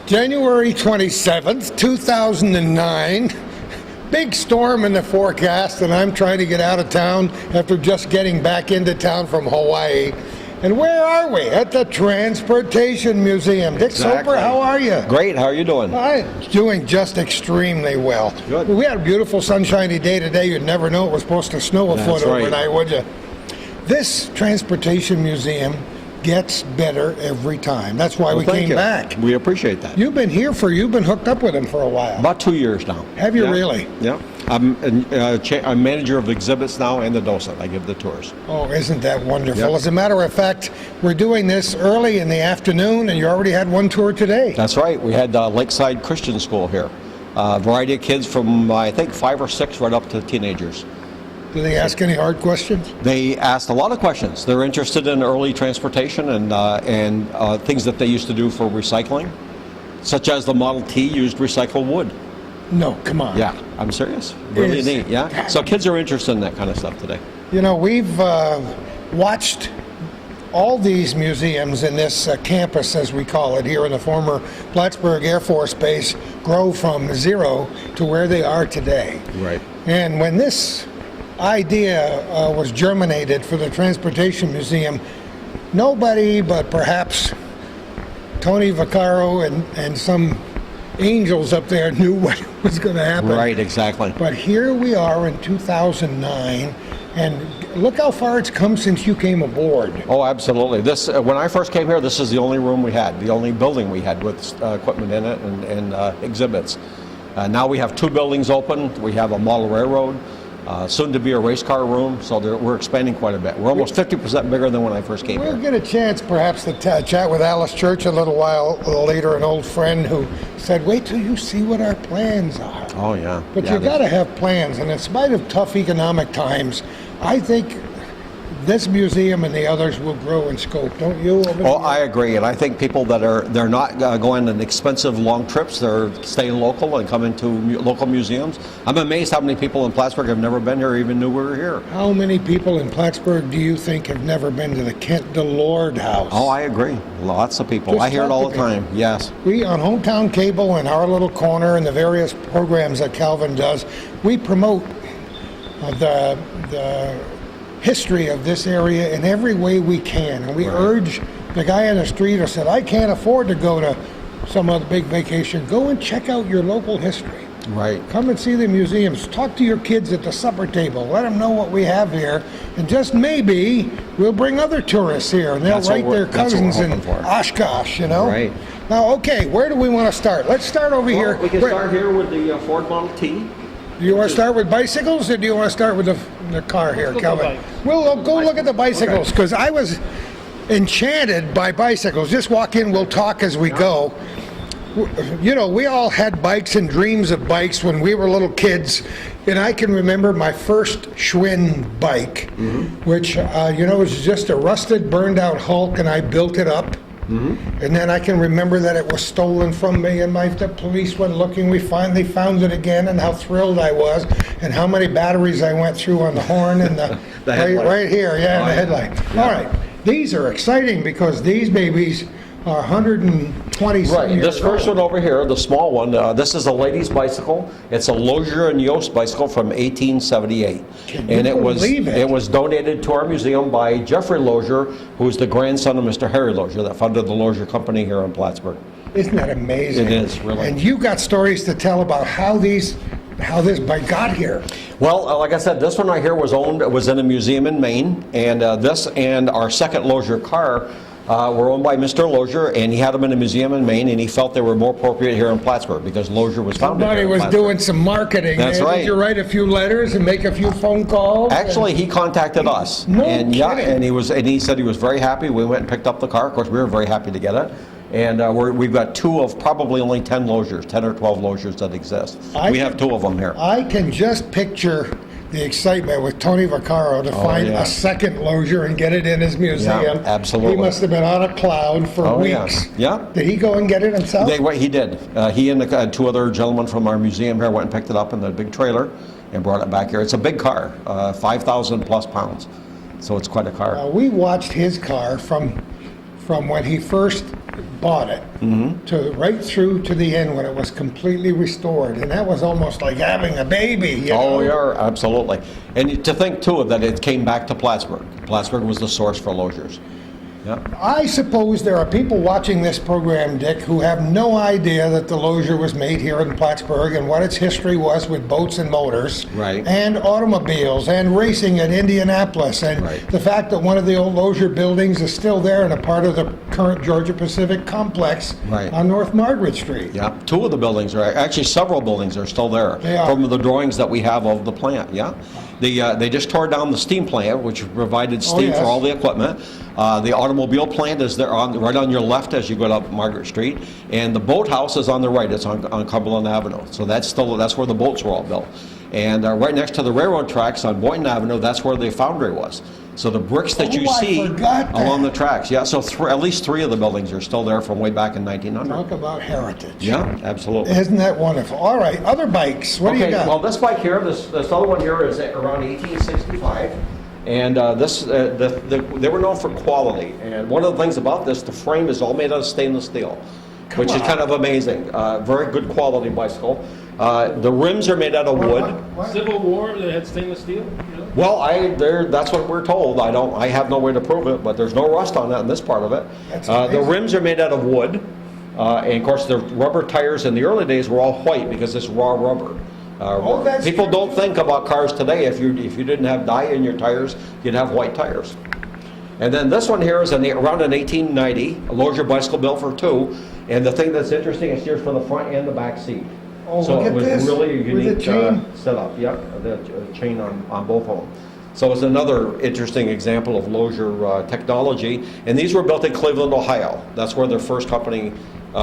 January 27th, 2009. Big storm in the forecast, and I'm trying to get out of town after just getting back into town from Hawaii. And where are we? At the Transportation Museum. Dick Soper, how are you? Great. How are you doing? I'm doing just extremely well. Good. We had a beautiful sunshiny day today. You'd never know it was supposed to snow a foot overnight, would you? This Transportation Museum gets better every time. That's why we came back. We appreciate that. You've been hooked up with him for a while. About 2 years now. Have you really? Yeah. I'm manager of exhibits now and the docent. I give the tours. Oh, isn't that wonderful? Yep. As a matter of fact, we're doing this early in the afternoon, and you already had one tour today. That's right. We had Lakeside Christian School here. A variety of kids from, I think, 5 or 6 right up to teenagers. Do they ask any hard questions? They asked a lot of questions. They're interested in early transportation and things that they used to do for recycling, such as the Model T used recycled wood. No, come on. Yeah, I'm serious. Really neat, yeah. So kids are interested in that kind of stuff today. You know, we've watched all these museums in this campus, as we call it, here in the former Plattsburgh Air Force Base, grow from zero to where they are today. Right. And when this idea was germinated for the Transportation Museum, nobody but perhaps Tony Vaccaro and some angels up there knew what was going to happen. Right, exactly. But here we are in 2009, and look how far it's come since you came aboard. Oh, absolutely. This when I first came here, this is the only room we had, the only building we had with equipment in it and exhibits. Now we have 2 buildings open. We have a model railroad, soon to be a race car room, so we're expanding quite a bit. We're almost 50% bigger than when I first came here. We'll get a chance perhaps to chat with Alice Church a little while later, an old friend who said, wait till you see what our plans are. Oh, yeah. But you got to have plans, and in spite of tough economic times, I think this museum and the others will grow in scope, don't you? Oh, I agree, and I think people they're not going on expensive long trips. They're staying local and coming to local museums. I'm amazed how many people in Plattsburgh have never been here or even knew we were here. How many people in Plattsburgh do you think have never been to the Kent DeLorde House? Oh, I agree. Lots of people. I hear it all the time. Yes. We on Hometown Cable and our little corner and the various programs that Calvin does, we promote the history of this area in every way we can, and we urge the guy on the street who said, I can't afford to go to some other big vacation, go and check out your local history. Right. Come and see the museums, talk to your kids at the supper table, let them know what we have here, and just maybe we'll bring other tourists here, and they'll write their cousins in Oshkosh, you know? Right. Now, okay, where do we want to start? Let's start over here. We can start here with the Ford Model T. Do you want to start with bicycles, or do you want to start with the car here, Calvin? We'll go look at the bicycles, because I was enchanted by bicycles. Just walk in, we'll talk as we go. You know, we all had bikes and dreams of bikes when we were little kids, and I can remember my first Schwinn bike, which, was just a rusted, burned-out Hulk, and I built it up. And then I can remember that it was stolen from me, and the police went looking. We finally found it again, and how thrilled I was, and how many batteries I went through on the horn and the right here, the headlight. Yeah. All right, these are exciting because these babies are 120 years old. This first one over here, the small one, this is a lady's bicycle. It's a Lozier and Yost bicycle from 1878. And it was donated to our museum by Jeffrey Lozier, who is the grandson of Mr. Harry Lozier that founded the Lozier Company here in Plattsburgh. Isn't that amazing? It is, really. And you got stories to tell about how this bike got here. Well, like I said, this one right here was in a museum in Maine, and this and our second Lozier car were owned by Mr. Lozier, and he had them in a museum in Maine, and he felt they were more appropriate here in Plattsburgh because Lozier was founded here in Plattsburgh. Somebody was doing some marketing. That's right. Did you write a few letters and make a few phone calls? Actually, he contacted us. No and kidding. and he said he was very happy. We went and picked up the car. Of course, we were very happy to get it. And we've got 2 of probably only 10 Loziers, 10 or 12 Loziers that exist. We have 2 of them here. I can just picture the excitement with Tony Vaccaro to find a second Lozier and get it in his museum. Yeah, absolutely. He must have been on a cloud for weeks. Yeah. Did he go and get it himself? He did. He and 2 other gentlemen from our museum here went and picked it up in the big trailer and brought it back here. It's a big car, 5,000 plus pounds. So it's quite a car. We watched his car from from when he first bought it to right through to the end when it was completely restored, and that was almost like having a baby. You know? Yeah, absolutely. And to think too that it came back to Plattsburgh. Plattsburgh was the source for Loziers. Yeah. I suppose there are people watching this program, Dick, who have no idea that the Lozier was made here in Plattsburgh and what its history was with boats and motors, Right. and automobiles and racing at Indianapolis, and Right. the fact that one of the old Lozier buildings is still there and a part of the current Georgia Pacific complex Right. on North Margaret Street. Yeah, two of the buildings are, actually several buildings are still there. They are. From the drawings that we have of the plant, yeah. They just tore down the steam plant, which provided steam yes. for all the equipment. The automobile plant is there right on your left as you go up Margaret Street, and the boathouse is on the right. It's on Cumberland Avenue. So that's where the boats were all built. And right next to the railroad tracks on Boynton Avenue, that's where the foundry was. So the bricks that you I see forgot that. along the tracks, yeah. So at least three of the buildings are still there from way back in 1900. Talk about heritage. Yeah, absolutely. Isn't that wonderful? All right, other bikes. What do you got? Well, this bike here, this other one here is around 1865, and they were known for quality. And one of the things about this, the frame is all made out of stainless steel, which is kind of amazing. Very good quality bicycle. The rims are made out of wood. What? Civil War, they had stainless steel? You know? Well, that's what we're told. I have no way to prove it, but there's no rust on that in this part of it. That's The amazing. rims are made out of wood, and of course the rubber tires in the early days were all white because it's raw rubber. That's People true. don't think about cars today. If you didn't have dye in your tires, you'd have white tires. And then this one here is around in 1890, a Lozier bicycle built for two. And the thing that's interesting is here's for the front and the back seat. Oh, So look it at was this. really a With the unique chain. setup. Yep, the chain on both of them. So it's another interesting example of Lozier technology. And these were built in Cleveland, Ohio. That's where their first company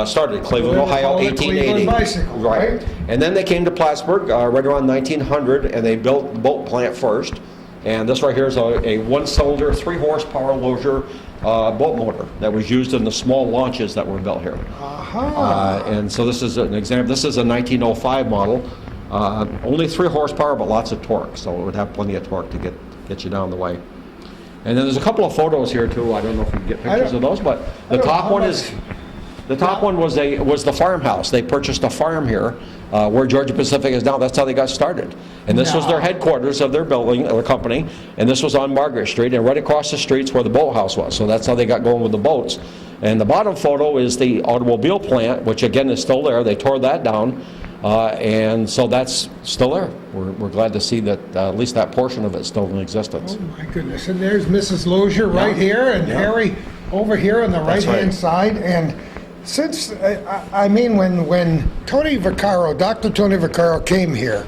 started, Cleveland, Well, they Ohio, called it 1880. Cleveland Bicycle, right? And then they came to Plattsburgh right around 1900, and they built the boat plant first. And this right here is a one-cylinder, 3-horsepower Lozier boat motor that was used in the small launches that were built here. Aha. And so this is an example. This is a 1905 model. Only 3 horsepower, but lots of torque. So it would have plenty of torque to get you down the way. And then there's a couple of photos here too. I don't know if you can get pictures of those, but the top one is. The top one was the farmhouse. They purchased a farm here, where Georgia Pacific is now. That's how they got started. And this was their headquarters of their building, or company. And this was on Margaret Street, and right across the street's where the boathouse was. So that's how they got going with the boats. And the bottom photo is the automobile plant, which again is still there. They tore that down, and so that's still there. We're glad to see that at least that portion of it's still in existence. Oh my goodness. And there's Mrs. Lozier right Yeah. here, and Yeah. Harry over here on the That's right-hand right. side. And since, I mean, when Tony Vaccaro, Dr. Tony Vaccaro came here,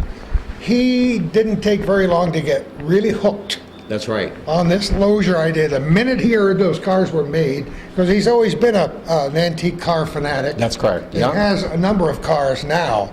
he didn't take very long to get really hooked That's right. on this Lozier idea. The minute he heard those cars were made, because he's always been an antique car fanatic. That's correct. He Yeah. has a number of cars now.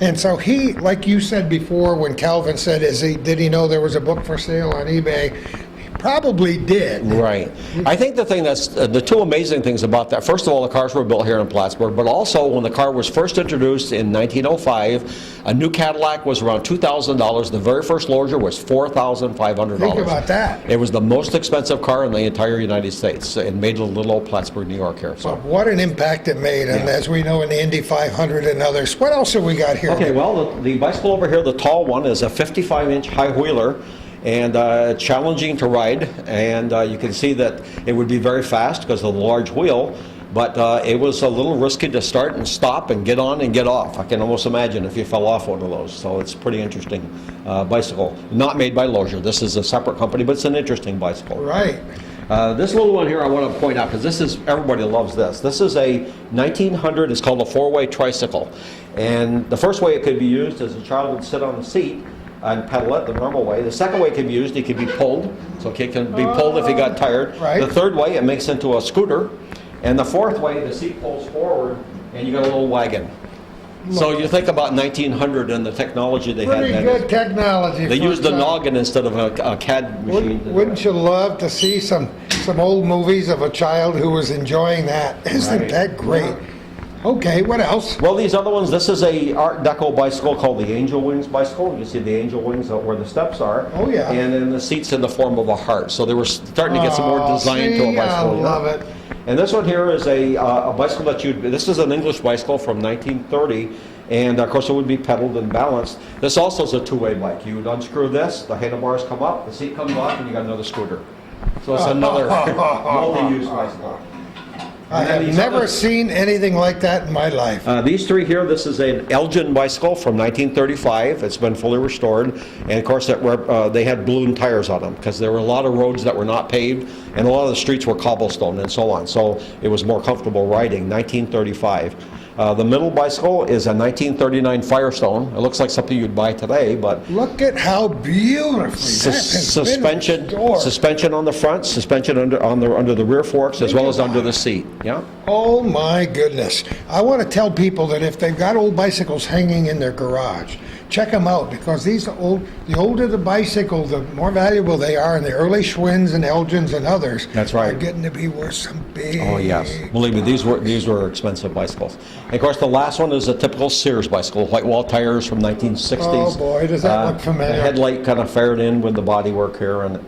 And so he, like you said before when Calvin said, did he know there was a book for sale on eBay? He probably did. Right. I think the thing that's the two amazing things about that, first of all, the cars were built here in Plattsburgh, but also when the car was first introduced in 1905, a new Cadillac was around $2,000. The very first Lozier was $4,500. Think about that. It was the most expensive car in the entire United States, and made in little old Plattsburgh, New York here. So. But what an impact it made, and Yeah. as we know in the Indy 500 and others. What else have we got here? Okay, well, the bicycle over here, the tall one, is a 55-inch high wheeler, and challenging to ride. And you can see that it would be very fast because of the large wheel, but it was a little risky to start and stop and get on and get off. I can almost imagine if you fell off one of those. So it's a pretty interesting bicycle. Not made by Lozier. This is a separate company, but it's an interesting bicycle. Right. This little one here I want to point out, because everybody loves this. This is a 1900, it's called a 4-way tricycle. And the first way it could be used is a child would sit on the seat and pedal it the normal way. The second way it could be used, it could be pulled. So it can be pulled if he got tired. Right. The third way, it makes into a scooter. And the fourth way, the seat pulls forward and you got a little wagon. So you think about 1900 and the technology they had Pretty then. good technology. They for used the some- noggin instead of a CAD machine. to do Wouldn't it. you love to see some old movies of a child who was enjoying that? Isn't Right. that great? Yeah. Okay, what else? Well, these other ones, this is a Art Deco bicycle called the Angel Wings bicycle. You see the angel wings where the steps are. Oh, yeah. And then the seat's in the form of a heart. So they were starting to get some more Oh, design to a see, bicycle. I yeah. love it. And this one here is a bicycle that this is an English bicycle from 1930, and of course it would be pedaled and balanced. This also is a two-way bike. You would unscrew this, the handlebars come up, the seat comes off, and you got another scooter. So it's another multi-use bicycle. I have never seen anything like that in my life. These three here, this is an Elgin bicycle from 1935. It's been fully restored. And of course, they had balloon tires on them because there were a lot of roads that were not paved and a lot of the streets were cobblestone and so on. So it was more comfortable riding, 1935. The middle bicycle is a 1939 Firestone. It looks like something you'd buy today, but look at how beautifully suspension on the front, suspension under the rear forks, as well as under the seat. Yeah. Oh my goodness! I want to tell people that if they've got old bicycles hanging in their garage, check them out, because the older the bicycle, the more valuable they are, and the early Schwinn's and Elgins and others. That's right. Are getting to be worth some big. Oh yes, believe me, these were expensive bicycles. And of course, the last one is a typical Sears bicycle, white wall tires from 1960s. Oh boy, does that look familiar? The headlight kind of fared in with the bodywork here, and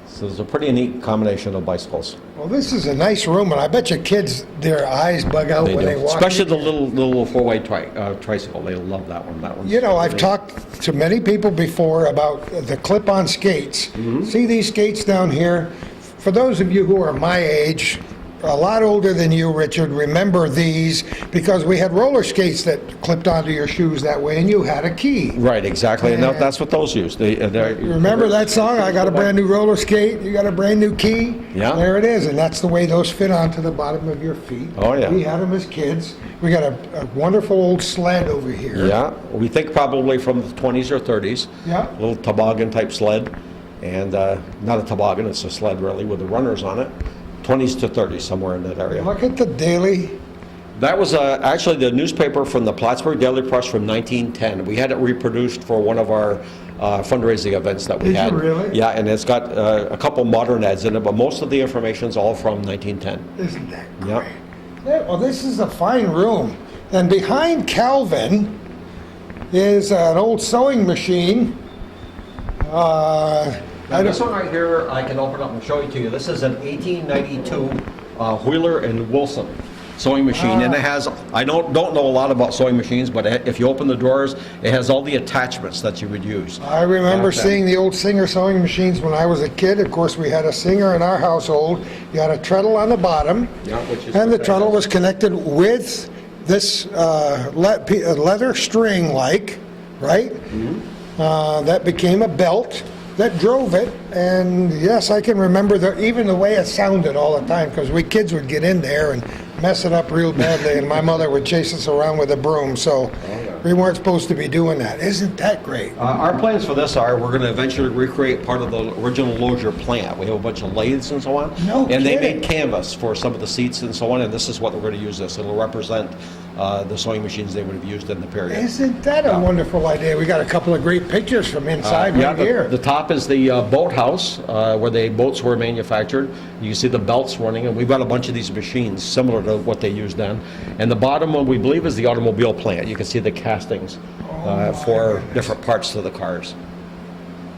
so it's a pretty neat combination of bicycles. Well, this is a nice room, and I bet your kids, their eyes bug out when they walk. Especially the little four-way tricycle. They love that one. That one. You know, I've talked to many people before about the clip-on skates. Mm-hmm. See these skates down here? For those of you who are my age, a lot older than you, Richard, remember these because we had roller skates that clipped onto your shoes that way, and you had a key. Right, exactly, and that's what those use. Remember that song, I got a brand new roller skate, you got a brand new key? Yeah. There it is, and that's the way those fit onto the bottom of your feet. Oh, yeah. We had them as kids. We got a wonderful old sled over here. Yeah, we think probably from the 20s or 30s. Yeah. A little toboggan-type sled, and not a toboggan, it's a sled really with the runners on it. 20s to 30s, somewhere in that area. Look at the Daily. That was actually the newspaper from the Plattsburgh Daily Press from 1910. We had it reproduced for one of our fundraising events that we had. Did you really? Yeah, and it's got a couple modern ads in it, but most of the information's all from 1910. Isn't that great? Yep. Yeah, well, this is a fine room. And behind Calvin is an old sewing machine. Now, this one right here, I can open up and show it to you. This is an 1892 Wheeler and Wilson sewing machine, and it has, I don't know a lot about sewing machines, but if you open the drawers, it has all the attachments that you would use. I remember seeing the old Singer sewing machines when I was a kid. Of course, we had a Singer in our household. You had a treadle on the bottom, and the treadle was connected with this leather string, right? Mm-hmm. That became a belt that drove it, and yes, I can remember even the way it sounded all the time, because we kids would get in there and mess it up real badly, and my mother would chase us around with a broom, so we weren't supposed to be doing that. Isn't that great? Our plans for this are we're going to eventually recreate part of the original Lozier plant. We have a bunch of lathes and so on, and they made canvas for some of the seats and so on, and this is what we're going to use this. It'll represent the sewing machines they would have used in the period. Isn't that a wonderful idea? We got a couple of great pictures from inside here. The top is the boathouse where the boats were manufactured. You can see the belts running, and we've got a bunch of these machines similar to what they used then. And the bottom one, we believe, is the automobile plant. You can see the castings for different parts to the cars.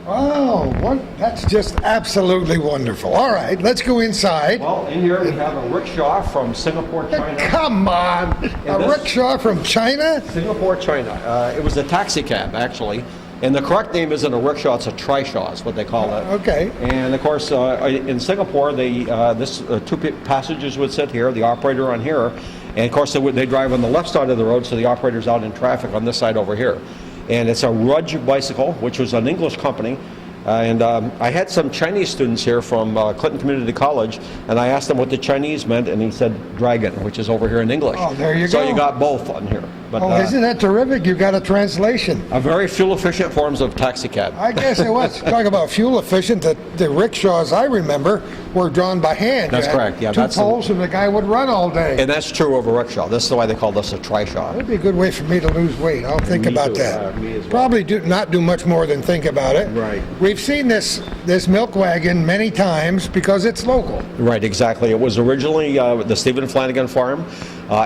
Oh, that's just absolutely wonderful. All right, let's go inside. Well, in here we have a rickshaw from Singapore, China. Come on, a rickshaw from China? Singapore, China. It was a taxi cab, actually. And the correct name isn't a rickshaw, it's a trishaw is what they call it. Okay. And of course, in Singapore, two passengers would sit here, the operator on here, and of course they drive on the left side of the road, so the operator's out in traffic on this side over here. And it's a Rudge bicycle, which was an English company. And I had some Chinese students here from Clinton Community College, and I asked them what the Chinese meant, and he said dragon, which is over here in English. Oh, there you go. So you got both on here. But, isn't that terrific? You got a translation. A very fuel-efficient forms of taxi cab. I guess it was. Talk about fuel-efficient, the rickshaws I remember were drawn by hand. That's correct, yeah. Two poles and the guy would run all day. And that's true of a rickshaw. This is why they call this a trishaw. That'd be a good way for me to lose weight. I'll think about that. Me as well. Probably not do much more than think about it. Right. We've seen this milk wagon many times because it's local. Right, exactly. It was originally the Stephen Flanagan farm.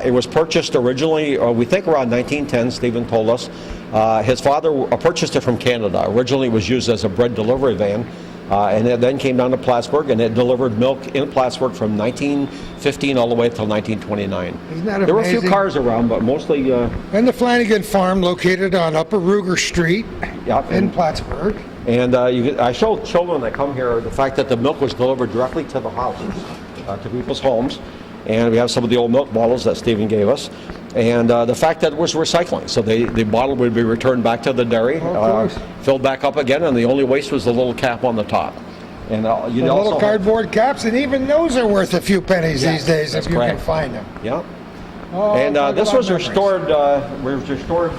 It was purchased originally, we think around 1910, Stephen told us. His father purchased it from Canada. Originally it was used as a bread delivery van. and it then came down to Plattsburgh, and it delivered milk in Plattsburgh from 1915 all the way until 1929. Isn't that There were a few amazing? cars around, but mostly... And the Flanagan Farm, located on Upper Ruger Street in Plattsburgh. And I show children that come here the fact that the milk was delivered directly to the houses, to people's homes. And we have some of the old milk bottles that Stephen gave us. And the fact that it was recycling. So the bottle would be returned back to the dairy, filled back up again, and the only waste was the little cap on the top. And you The also little cardboard caps, and even those are worth a few pennies these days if you can find them. Yeah. Oh, And this was memories. restored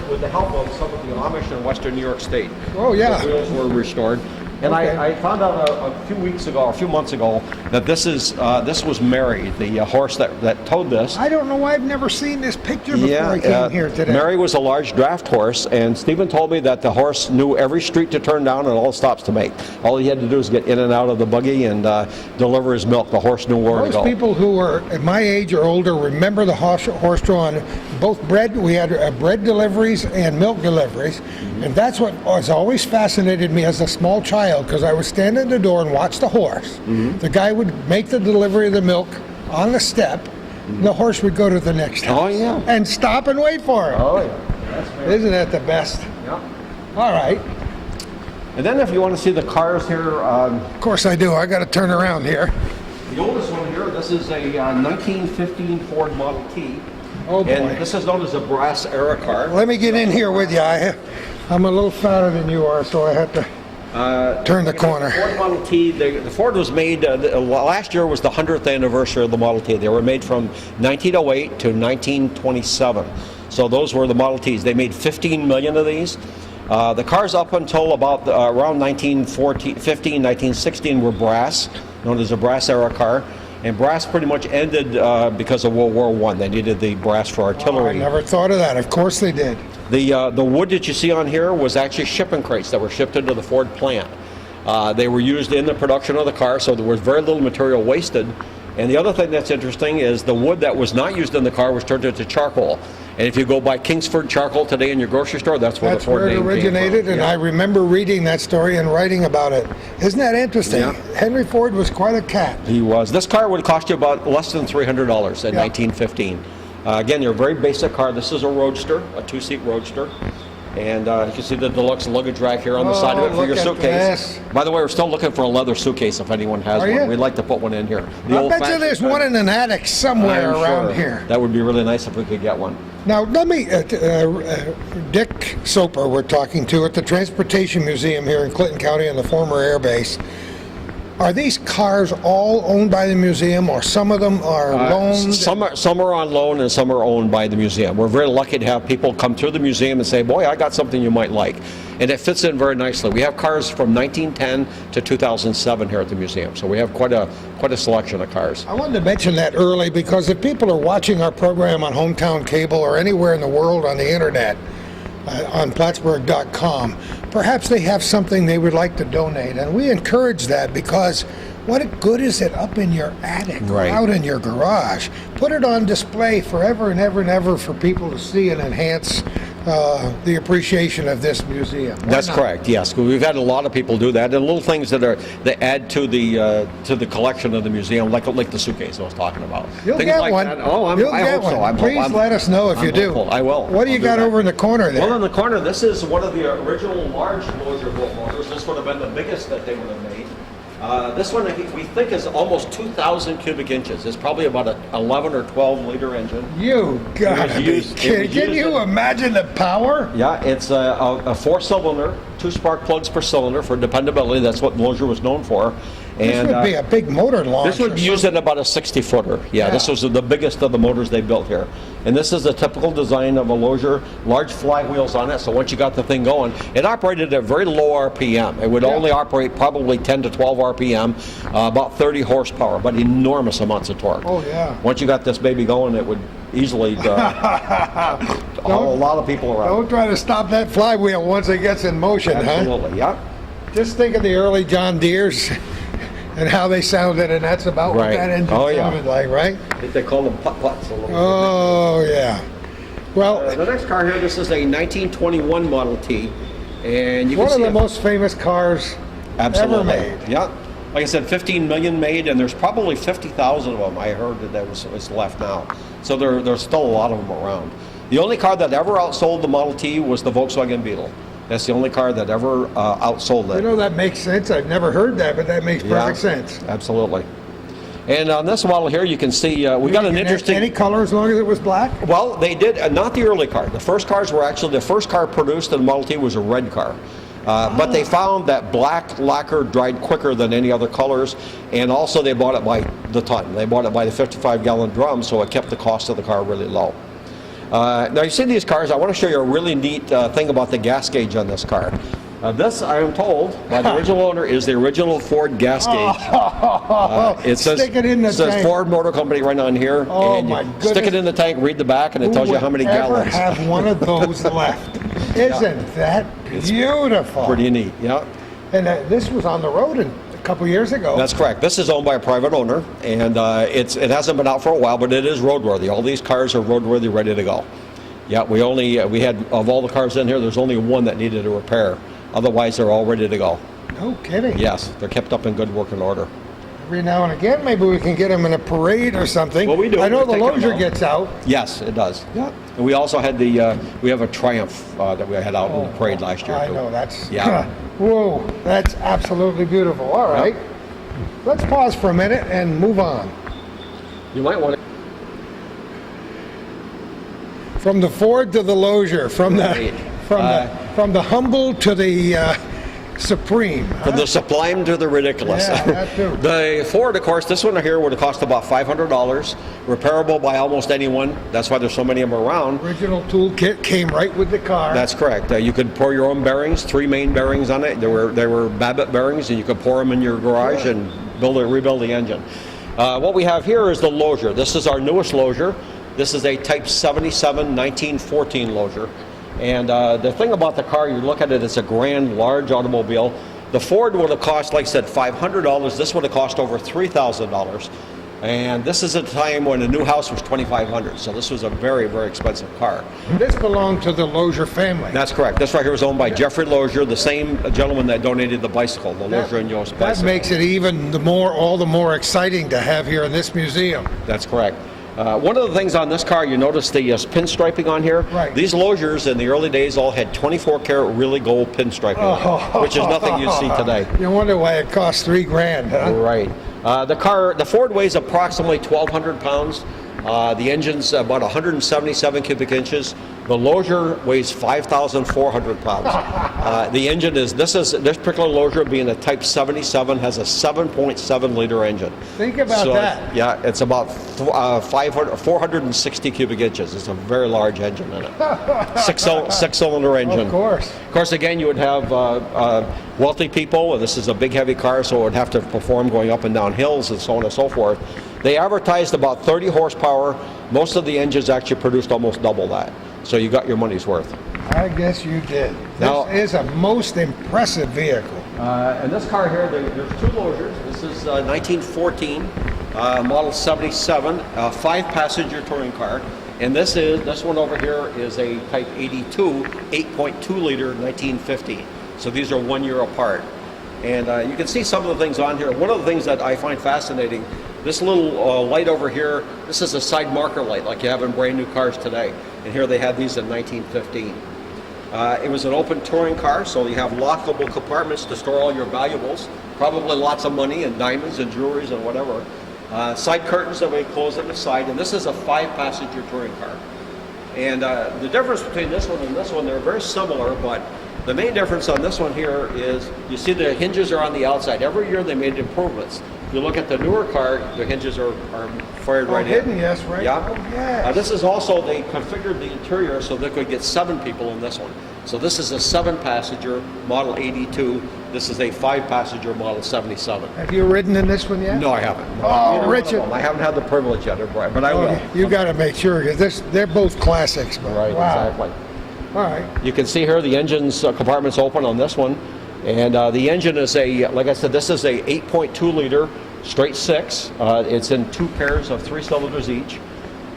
with the help of some of the Amish in Western New York State. Oh, yeah. The wheels were restored. And Okay. I found out a few months ago, that this was Mary, the horse that towed this. I don't know why I've never seen this picture before I came here today. Mary was a large draft horse, and Stephen told me that the horse knew every street to turn down and all stops to make. All he had to do was get in and out of the buggy and deliver his milk. The horse knew where to Most go. people who are at my age or older remember the horse drawn, both bread, we had bread deliveries and milk deliveries, and that's what has always fascinated me as a small child, because I would stand at the door and watch the horse. The guy would make the delivery of the milk on the step, and the horse would go to the next house. Oh, yeah. And stop and wait for him. Oh, yeah. That's fair. Isn't that the best? Yeah. All right. And then if you want to see the cars here, Of course I do. I got to turn around here. the oldest one here, this is a 1915 Ford Model T. Oh, boy. And this is known as a brass era car. Let me get in here with you. I'm a little fatter than you are, so I have to turn the corner. Ford Model T, the Ford was made, last year was the 100th anniversary of the Model T. They were made from 1908 to 1927. So those were the Model Ts. They made 15 million of these. The cars up until about around 1915, 1916 were brass, known as a brass era car. And brass pretty much ended because of World War I. They needed the brass for I artillery. never thought of that. Of course they did. The wood that you see on here was actually shipping crates that were shipped into the Ford plant. They were used in the production of the car, so there was very little material wasted. And the other thing that's interesting is the wood that was not used in the car was turned into charcoal. And if you go buy Kingsford charcoal today in your grocery store, that's where That's the Ford where it name originated, came from. and Yeah. I remember reading that story and writing about it. Isn't that interesting? Yeah. Henry Ford was quite a cat. He was. This car would cost you about less than $300 in Yeah. 1915. Again, they're a very basic car. This is a Roadster, a two-seat Roadster. And you can see the deluxe luggage rack here on the side of it for look your at suitcase. this. By the way, we're still looking for a leather suitcase if anyone has Are one. you? We'd like to put one in here. The I bet you old-fashioned there's kind. one in an attic somewhere I'm around sure. here. That would be really nice if we could get one. Now, let me, Dick Soper we're talking to at the Transportation Museum here in Clinton County on the former air base. Are these cars all owned by the museum, or some of them are loaned? Some are on loan and some are owned by the museum. We're very lucky to have people come through the museum and say, boy, I got something you might like. And it fits in very nicely. We have cars from 1910 to 2007 here at the museum. So we have quite a selection of cars. I wanted to mention that early because if people are watching our program on Hometown Cable or anywhere in the world on the internet, on Plattsburgh.com, perhaps they have something they would like to donate. And we encourage that because what good is it up in your attic or Right. out in your garage? Put it on display forever and ever and ever for people to see and enhance the appreciation of this museum. Why That's not? correct. Yes, we've had a lot of people do that, and little things that add to the collection of the museum, like the suitcase I was talking about. You'll Things get like one. that. Oh, You'll I get hope so. one. I'm Please let us know if I'm you do. hopeful. I will. What do you I'll got that. over in the corner there? Well, in the corner, this is one of the original large Lozier boat motors. This would have been the biggest that they would have made. This one we think is almost 2,000 cubic inches. It's probably about an 11 or 12 liter engine. You gotta be used- it kidding. was Can used you in- imagine the power? Yeah, it's a four-cylinder, 2 spark plugs per cylinder for dependability. That's what Lozier was known for. This And would be a big motor launch. this would or be used in about a 60-footer. Yeah, this Yeah. was the biggest of the motors they built here. And this is a typical design of a Lozier, large flywheels on it, so once you got the thing going, it operated at very low RPM. It would only operate probably 10 to 12 RPM, about 30 horsepower, but enormous amounts of torque. Oh, yeah. Once you got this baby going, it would easily haul a lot of people around. Don't try to stop that flywheel once it ggets in motion, huh? Absolutely, yeah. Just think of the early John Deeres and how they sounded, and that's about what Right. that engine Oh, yeah. sounded like, right? I think they call them putt-putts a little bit. Oh, yeah. Well, The next car here, this is a 1921 Model T, and you can one of see the most famous cars Absolutely. ever made. Yeah. Like I said, 15 million made, and there's probably 50,000 of them. I heard that was left now. So there's still a lot of them around. The only car that ever outsold the Model T was the Volkswagen Beetle. That's the only car that ever outsold it. You know, that makes sense. I've never heard that, but that makes perfect sense. Absolutely. And on this model here, you can see we got an interesting... Any color as long as it was black? Well, they did, not the early car. The first cars were actually, the first car produced in the Model T was a red car. But they found that black lacquer dried quicker than any other colors, and also they bought it by the ton. They bought it by the 55-gallon drum, so it kept the cost of the car really low. Now you see these cars, I want to show you a really neat thing about the gas gauge on this car. This, I am told, by the original owner, is the original Ford gas gauge. It says, Stick it in the tank. Ford Motor Company right on here. Oh, and my you goodness. Stick it in the tank, read the back, and it tells you how many gallons. Who would ever have one of those left? Isn't that beautiful? Pretty neat, yeah. And this was on the road a couple years ago. That's correct. This is owned by a private owner, and it hasn't been out for a while, but it is roadworthy. All these cars are roadworthy, ready to go. Yeah, we had, of all the cars in here, there's only one that needed a repair. Otherwise, they're all ready to go. No kidding. Yes, they're kept up in good working order. Every now and again, maybe we can get them in a parade or something. Well, we do. I know the We're taking them Lozier out. gets out. Yes, it does. Yeah. And we also had we have a Triumph that we had out in the parade last year. I too. know, that's... Yeah. Whoa, that's absolutely beautiful. All right. Let's pause for a minute and move on. You might want to... From the Ford to the Lozier, from Right. from the humble to the supreme. From the sublime to the ridiculous. Yeah, that too. The Ford, of course, this one here would have cost about $500, repairable by almost anyone. That's why there's so many of them around. Original toolkit came right with the car. That's correct. You could pour your own bearings, 3 main bearings on it. They were Babbitt bearings, and you could pour them in your garage and rebuild the engine. What we have here is the Lozier. This is our newest Lozier. This is a Type 77 1914 Lozier. And the thing about the car, you look at it, it's a grand, large automobile. The Ford would have cost, like I said, $500. This would have cost over $3,000. And this is a time when a new house was $2,500. So this was a very, very expensive car. This belonged to the Lozier family. That's correct. This right here was owned by Jeffrey Lozier, the same gentleman that donated the bicycle, the Lozier and Yost bicycle. That makes it even all the more exciting to have here in this museum. That's correct. One of the things on this car, you notice the pinstriping on here. Right. These Loziers in the early days all had 24-karat really gold pinstriping on it, which is nothing you'd see today. You wonder why it cost $3,000, huh? Right. The Ford weighs approximately 1,200 pounds. The engine's about 177 cubic inches. The Lozier weighs 5,400 pounds. The engine this particular Lozier, being a Type 77, has a 7.7 liter engine. Think about that. Yeah, it's about 460 cubic inches. It's a very large engine in it. Six-cylinder engine. Of course. Of course, again, you would have wealthy people, and this is a big, heavy car, so it would have to perform going up and down hills and so on and so forth. They advertised about 30 horsepower. Most of the engines actually produced almost double that. So you got your money's worth. I guess you did. Now- This is a most impressive vehicle. And this car here, there's 2 Loziers. This is 1914, model 77, 5-passenger touring car. And this one over here is a Type 82, 8.2 liter 1950. So these are 1 year apart. And you can see some of the things on here. One of the things that I find fascinating, this little light over here, this is a side marker light like you have in brand new cars today. And here they had these in 1915. It was an open touring car, so you have lockable compartments to store all your valuables, probably lots of money and diamonds and jewelry and whatever. Side curtains that we close at the side, and this is a 5-passenger touring car. And the difference between this one and this one, they're very similar, but the main difference on this one here is you see the hinges are on the outside. Every year they made improvements. If you look at the newer car, the hinges are fired right in. Hidden, yes, right? Yeah. Oh, yes. This is also, they configured the interior so they could get 7 people in this one. So this is a 7-passenger Model 82. This is a 5-passenger Model 77. Have you ridden in this one yet? No, I haven't. No, Oh, neither one of Richard. them. I haven't had the privilege yet, but I will. You got to make sure, because they're both classics. But Right, wow. exactly. All right. You can see here the engine's compartment's open on this one. And the engine is like I said, this is a 8.2 liter straight 6. It's in 2 pairs of 3 cylinders each.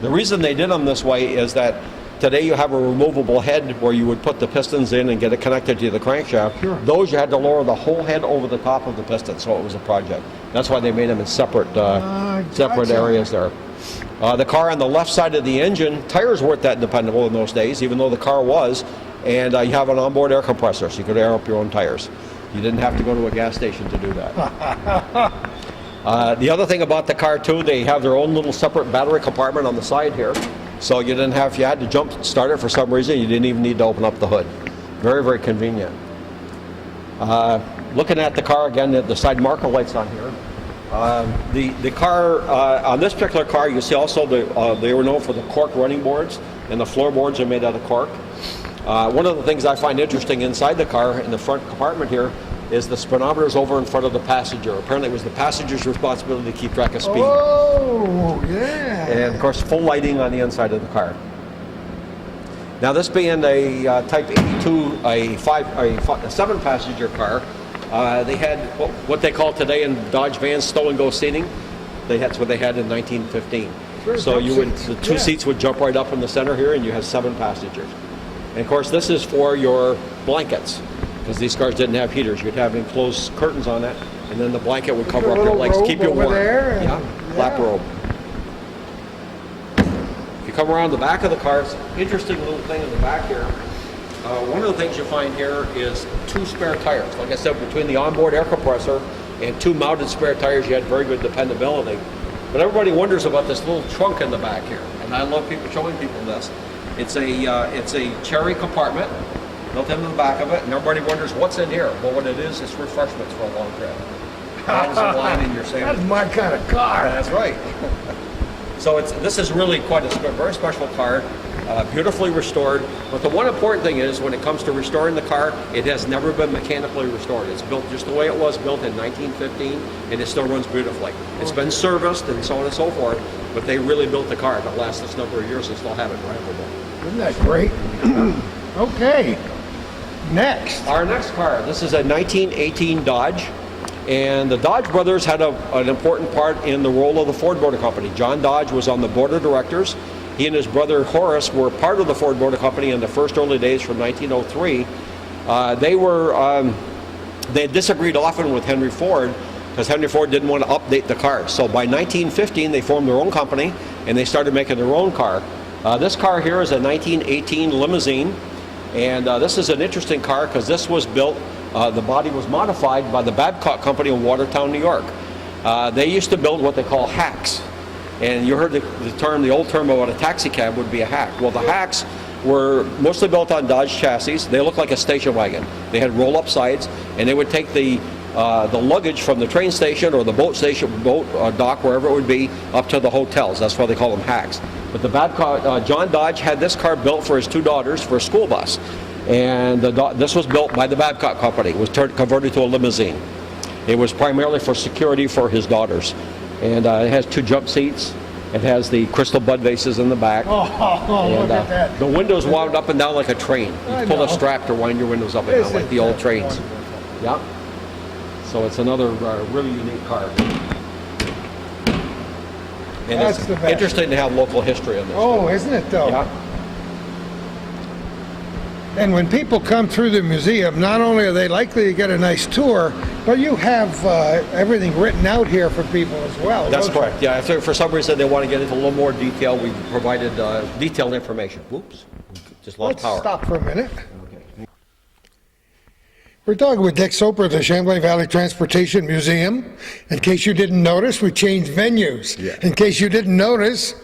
The reason they did them this way is that Today you have a removable head where you would put the pistons in and get it connected to the crankshaft. Sure. Those you had to lower the whole head over the top of the piston, so it was a project. That's why they made them in separate separate gotcha. areas there. The car on the left side of the engine, tires weren't that dependable in those days, even though the car was, and you have an onboard air compressor, so you could air up your own tires. You didn't have to go to a gas station to do that. The other thing about the car too, they have their own little separate battery compartment on the side here. So you didn't have, if you had to jump start it for some reason, you didn't even need to open up the hood. Very, very convenient. Looking at the car again, the side marker lights on here. The car, on this particular car, you see also they were known for the cork running boards, and the floorboards are made out of cork. One of the things I find interesting inside the car, in the front compartment here, is the speedometers over in front of the passenger. Apparently it was the passenger's responsibility to keep track of speed. Oh, yeah. And of course, full lighting on the inside of the car. Now, this being a Type 82, a 7-passenger car, they had what they call today in Dodge vans stow and go seating. That's what they had in 1915. So the two seats would jump right up in the center here, and you have 7 passengers. And of course, this is for your blankets, because these cars didn't have heaters. You'd have enclosed curtains on it, and then the blanket would cover up your legs, keep you warm. Yeah, flap robe. If you come around the back of the car, it's an interesting little thing in the back here. One of the things you find here is 2 spare tires. Like I said, between the onboard air compressor and 2 mounted spare tires, you had very good dependability. But everybody wonders about this little trunk in the back here, and I love showing people this. It's a cherry compartment built into the back of it, and everybody wonders what's in here. Well, what it is refreshments for a long trip. Bottles of wine in your sandwich. That's my kind of car. That's right. So this is really quite a very special car, beautifully restored. But the one important thing is, when it comes to restoring the car, it has never been mechanically restored. It's built just the way it was built in 1915, and it still runs beautifully. It's been serviced and so on and so forth, but they really built the car to last this number of years and still have it drivable. Isn't that great? Okay. Next. Our next car, this is a 1918 Dodge, and the Dodge brothers had an important part in the role of the Ford Motor Company. John Dodge was on the board of directors. He and his brother Horace were part of the Ford Motor Company in the first early days from 1903. They disagreed often with Henry Ford, because Henry Ford didn't want to update the cars. So by 1915, they formed their own company, and they started making their own car. This car here is a 1918 limousine. And this is an interesting car because this was built, the body was modified by the Babcock Company in Watertown, New York. They used to build what they call hacks. And you heard the old term about a taxi cab would be a hack. Well, the hacks were mostly built on Dodge chassis. They looked like a station wagon. They had roll-up sides, and they would take the luggage from the train station or the boat dock, wherever it would be, up to the hotels. That's why they call them hacks. But the Babcock, John Dodge had this car built for his 2 daughters for a school bus. And this was built by the Babcock Company. It was converted to a limousine. It was primarily for security for his daughters. And it has 2 jump seats. It has the crystal bud vases in the back. Oh, and, look at that. The windows wound up and down like a train. You pull a strap to wind your windows up and down like the old trains. Yeah. So it's another really unique car. And That's it's the best. interesting to have local history on this. Oh, isn't it though? Yeah. And when people come through the museum, not only are they likely to get a nice tour, but you have everything written out here for people as well. That's don't you? correct. Yeah, if for some reason they want to get into a little more detail, we've provided detailed information. Whoops, just lost Let's power. stop for a minute. Okay. We're talking with Dick Soper of the Champlain Valley Transportation Museum. In case you didn't notice, we changed venues. Yeah. In case you didn't notice,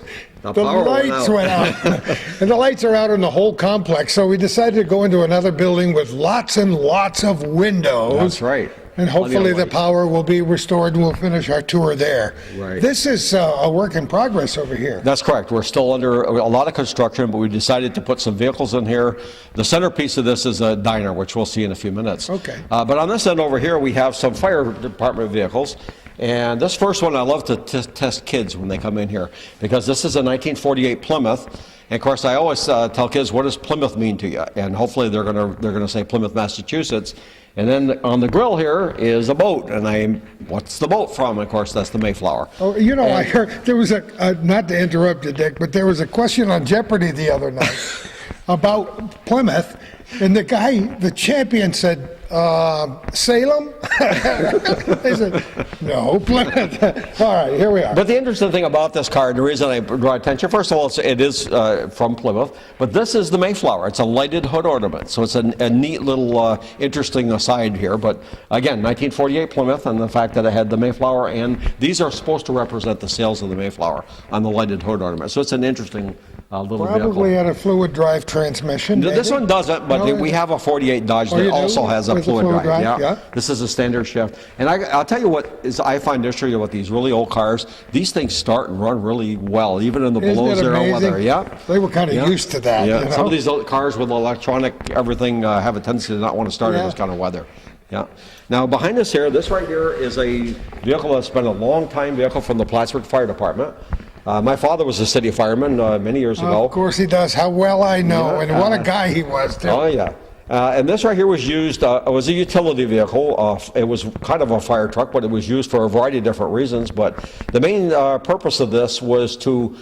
The the power went lights out. went out. And the lights are out in the whole complex, so we decided to go into another building with lots and lots of windows. That's right. And hopefully Plenty of the light. power will be restored and we'll finish our tour there. Right. This is a work in progress over here. That's correct. We're still under a lot of construction, but we decided to put some vehicles in here. The centerpiece of this is a diner, which we'll see in a few minutes. Okay. But on this end over here, we have some fire department vehicles. And this first one I love to test kids when they come in here, because this is a 1948 Plymouth. And of course, I always tell kids, what does Plymouth mean to you? And hopefully they're gonna say Plymouth, Massachusetts. And then on the grill here is a boat, and what's the boat from? And of course, that's the Mayflower. Oh, you know, I heard there was not to interrupt you, Dick, but there was a question on Jeopardy the other night about Plymouth, and the champion said, Salem? They said, no, Plymouth. All right, here we are. But the interesting thing about this card, the reason I draw attention, first of all, it is from Plymouth, but this is the Mayflower. It's a lighted hood ornament, so it's a neat little interesting aside here. But again, 1948 Plymouth, and the fact that it had the Mayflower, and these are supposed to represent the sails of the Mayflower on the lighted hood ornament. So it's an interesting little vehicle. Probably had a fluid drive transmission. No, this one doesn't, but No, we have a 48 Dodge that also has a fluid drive. Yeah. This is a standard shift. And I'll tell you what I find interesting about these really old cars. These things start and run really well, even in the below zero weather. Yeah. They were kind of used to that. Yeah. You know? Some of these old cars with electronic everything have a tendency to not want to start in this kind of weather. Yeah. Now behind us here, this right here is a vehicle that's been a long time vehicle from the Plattsburgh Fire Department. My father was a city fireman many years ago. Of course he does. How well I know, and what a guy he was, too. Oh, yeah. And this right here was used, it was a utility vehicle. It was kind of a fire truck, but it was used for a variety of different reasons. But the main purpose of this was to,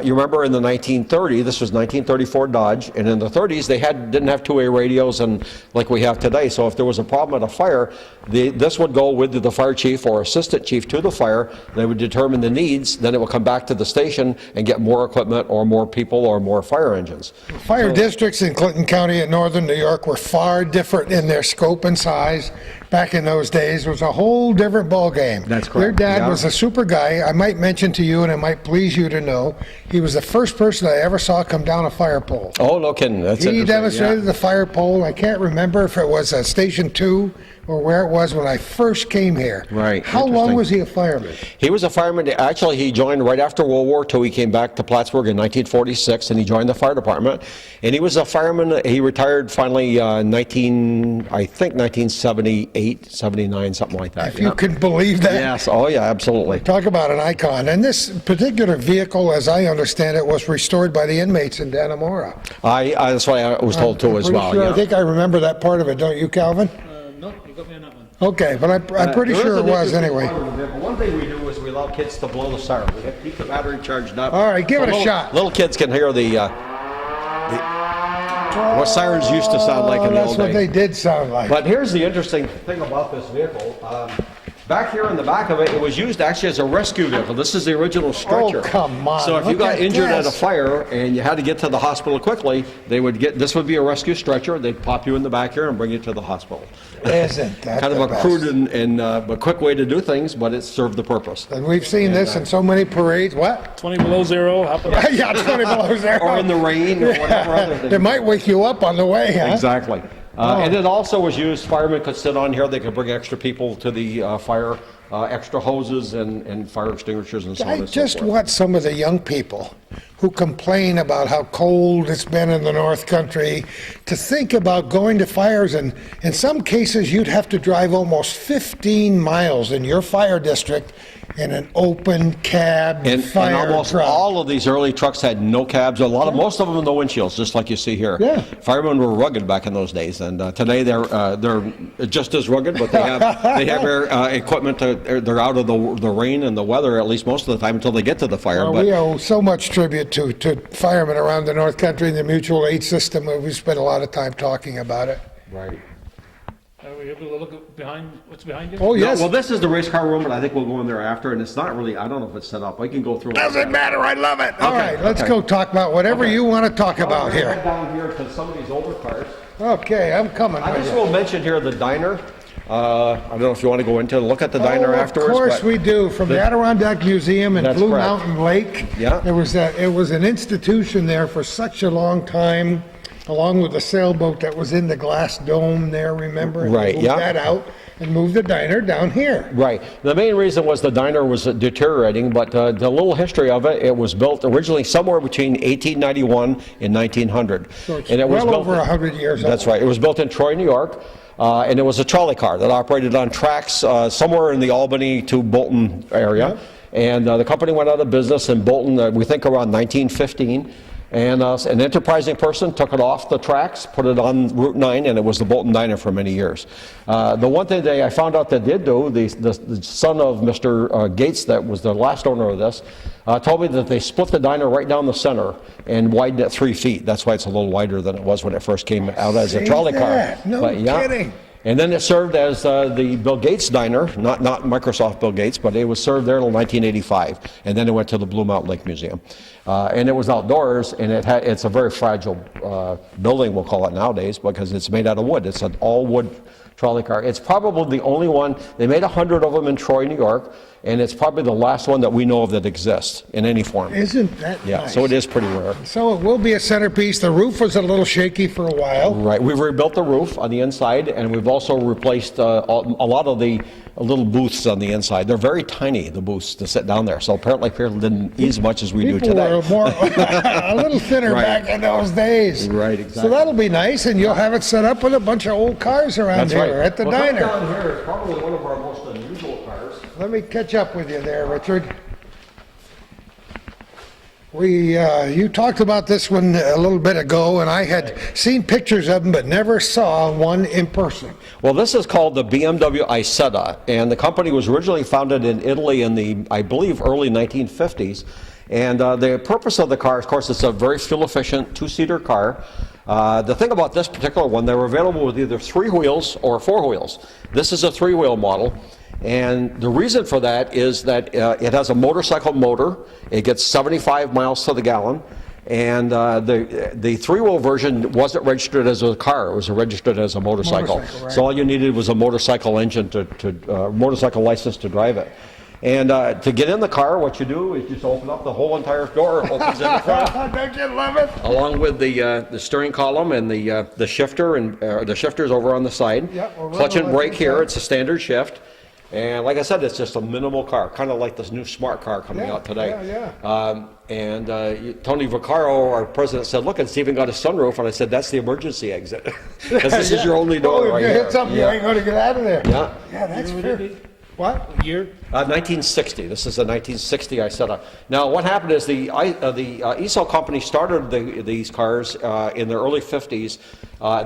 you remember in the 1930s, this was 1934 Dodge, and in the 30s they didn't have two-way radios and like we have today. So if there was a problem at a fire, this would go with the fire chief or assistant chief to the fire. They would determine the needs, then it would come back to the station and get more equipment or more people or more fire engines. Fire districts in Clinton County and northern New York were far different in their scope and size. Back in those days, it was a whole different ballgame. That's correct. Their dad was a super guy. I might mention to you, and it might please you to know, he was the first person I ever saw come down a fire pole. Oh, no kidding. That's He demonstrated the fire pole. I can't remember if it was Station 2 or where it was when I first came here. Right. How long was he a fireman? He was a fireman. Actually, he joined right after World War II. He came back to Plattsburgh in 1946, and he joined the fire department. And he was a fireman. He retired finally I think 1978, 79, something like that. If you can believe that. Yes. Oh, yeah, absolutely. Talk about an icon. And this particular vehicle, as I understand it, was restored by the inmates in Dannemora. That's what I was told too as well. Sure, Yeah. I think I remember that part of it, don't you, Calvin? No, you got me on that one. Okay, but I'm pretty There sure is it an was interesting anyway. part of the vehicle. One thing we do is we allow kids to blow the siren. We have to keep the battery charged up. All right, give it a shot. Little kids can hear what sirens used to sound like in the old days. That's what they did sound like. But here's the interesting thing about this vehicle. Back here in the back of it, it was used actually as a rescue vehicle. This is the original stretcher. Oh, come on. So if you Look got at injured at a this. fire and you had to get to the hospital quickly, this would be a rescue stretcher. They'd pop you in the back here and bring you to the hospital. Isn't that Kind of the a best? crude but quick way to do things, but it served the purpose. And we've seen this in so many parades. What? 20 below zero. Yeah, 20 below zero. Or in the rain or whatever other thing. It might wake you up on the way, huh? Exactly. And it also was used, firemen could sit on here, they could bring extra people to the fire, extra hoses and fire extinguishers and so on I and so just forth. want some of the young people who complain about how cold it's been in the North Country to think about going to fires, and in some cases you'd have to drive almost 15 miles in your fire district in an open cab And fire almost truck. all of these early trucks had no cabs. Most of them no windshields, just like you see here. Yeah. Firemen were rugged back in those days, and today they're just as rugged, but they have air equipment. They're out of the rain and the weather at least most of the time until they get to the fire. Well, we owe so much tribute to firemen around the North Country and the mutual aid system. We spent a lot of time talking about it. Right. Are we able to look behind, what's behind you? Oh, yes. No, well, this is the race car room, and I think we'll go in there after. And it's not really. I don't know if it's set up. I can go through. Doesn't matter. I love it. All Okay, right, let's okay. go talk about whatever you want to talk about We're gonna here. head down here to some of these older cars. Okay, I'm coming I with just you. will mention here the diner. I don't know if you want to go into and look at the diner afterwards. Of course but we do. From the Adirondack Museum in That's Blue correct. Mountain Lake. Yeah. It was an institution there for such a long time, along with the sailboat that was in the glass dome there, remember? And they Right, moved yeah. that out and moved the diner down here. Right. The main reason was the diner was deteriorating, but the little history of it, it was built originally somewhere between 1891 and 1900. So it's And it was well built over 100 years old. That's right. It was built in Troy, New York. and it was a trolley car that operated on tracks somewhere in the Albany to Bolton area. And the company went out of business in Bolton, we think around 1915. And an enterprising person took it off the tracks, put it on Route 9, and it was the Bolton Diner for many years. The one thing I found out they did do, the son of Mr. Gates, that was the last owner of this, told me that they split the diner right down the center and widened it 3 feet. That's why it's a little wider than it was when it first came out as a trolley car. No kidding. And then it served as the Bill Gates Diner, not Microsoft Bill Gates, but it was served there until 1985. And then it went to the Blue Mountain Lake Museum. And it was outdoors, and it's a very fragile building, we'll call it nowadays, because it's made out of wood. It's an all-wood trolley car. It's probably the only one. They made 100 of them in Troy, New York, and it's probably the last one that we know of that exists in any form. Isn't that nice? So it is pretty rare. So it will be a centerpiece. The roof was a little shaky for a while. Right. We've rebuilt the roof on the inside, and we've also replaced a lot of the little booths on the inside. They're very tiny, the booths, to sit down there. So apparently people didn't eat as much as we do today. People were a little thinner back in those days. Right, exactly. So that'll be nice, and you'll have it set up with a bunch of old cars around here at the diner. Down here is probably one of our most unusual cars. Let me catch up with you there, Richard. You talked about this one a little bit ago, and I had seen pictures of them, but never saw one in person. Well, this is called the BMW Isetta, and the company was originally founded in Italy in the, I believe, early 1950s. And the purpose of the car, of course, it's a very fuel-efficient two-seater car. The thing about this particular one, they were available with either 3 wheels or 4 wheels. This is a 3-wheel model. And the reason for that is that it has a motorcycle motor. It gets 75 miles to the gallon. And the 3-wheel version wasn't registered as a car. It was registered as a motorcycle. Right. So all you needed was a motorcycle engine motorcycle license to drive it. And to get in the car, what you do is just open up the whole entire door, opens in the front. Don't you love it? Along with the steering column and the shifter and the shifters over on the side. Clutch and brake here. It's a standard shift. And like I said, it's just a minimal car, kind of like this new smart car coming out today. Tony Vaccaro, our president, said, "Look, it's even got a sunroof." And I said, "That's the emergency exit, because this is your only door right here." If you hit something, you ain't going to get out of there. Yeah, that's fair. What Year? 1960. This is a 1960 Isetta. Now, what happened is the ESO company started these cars in the early 50s.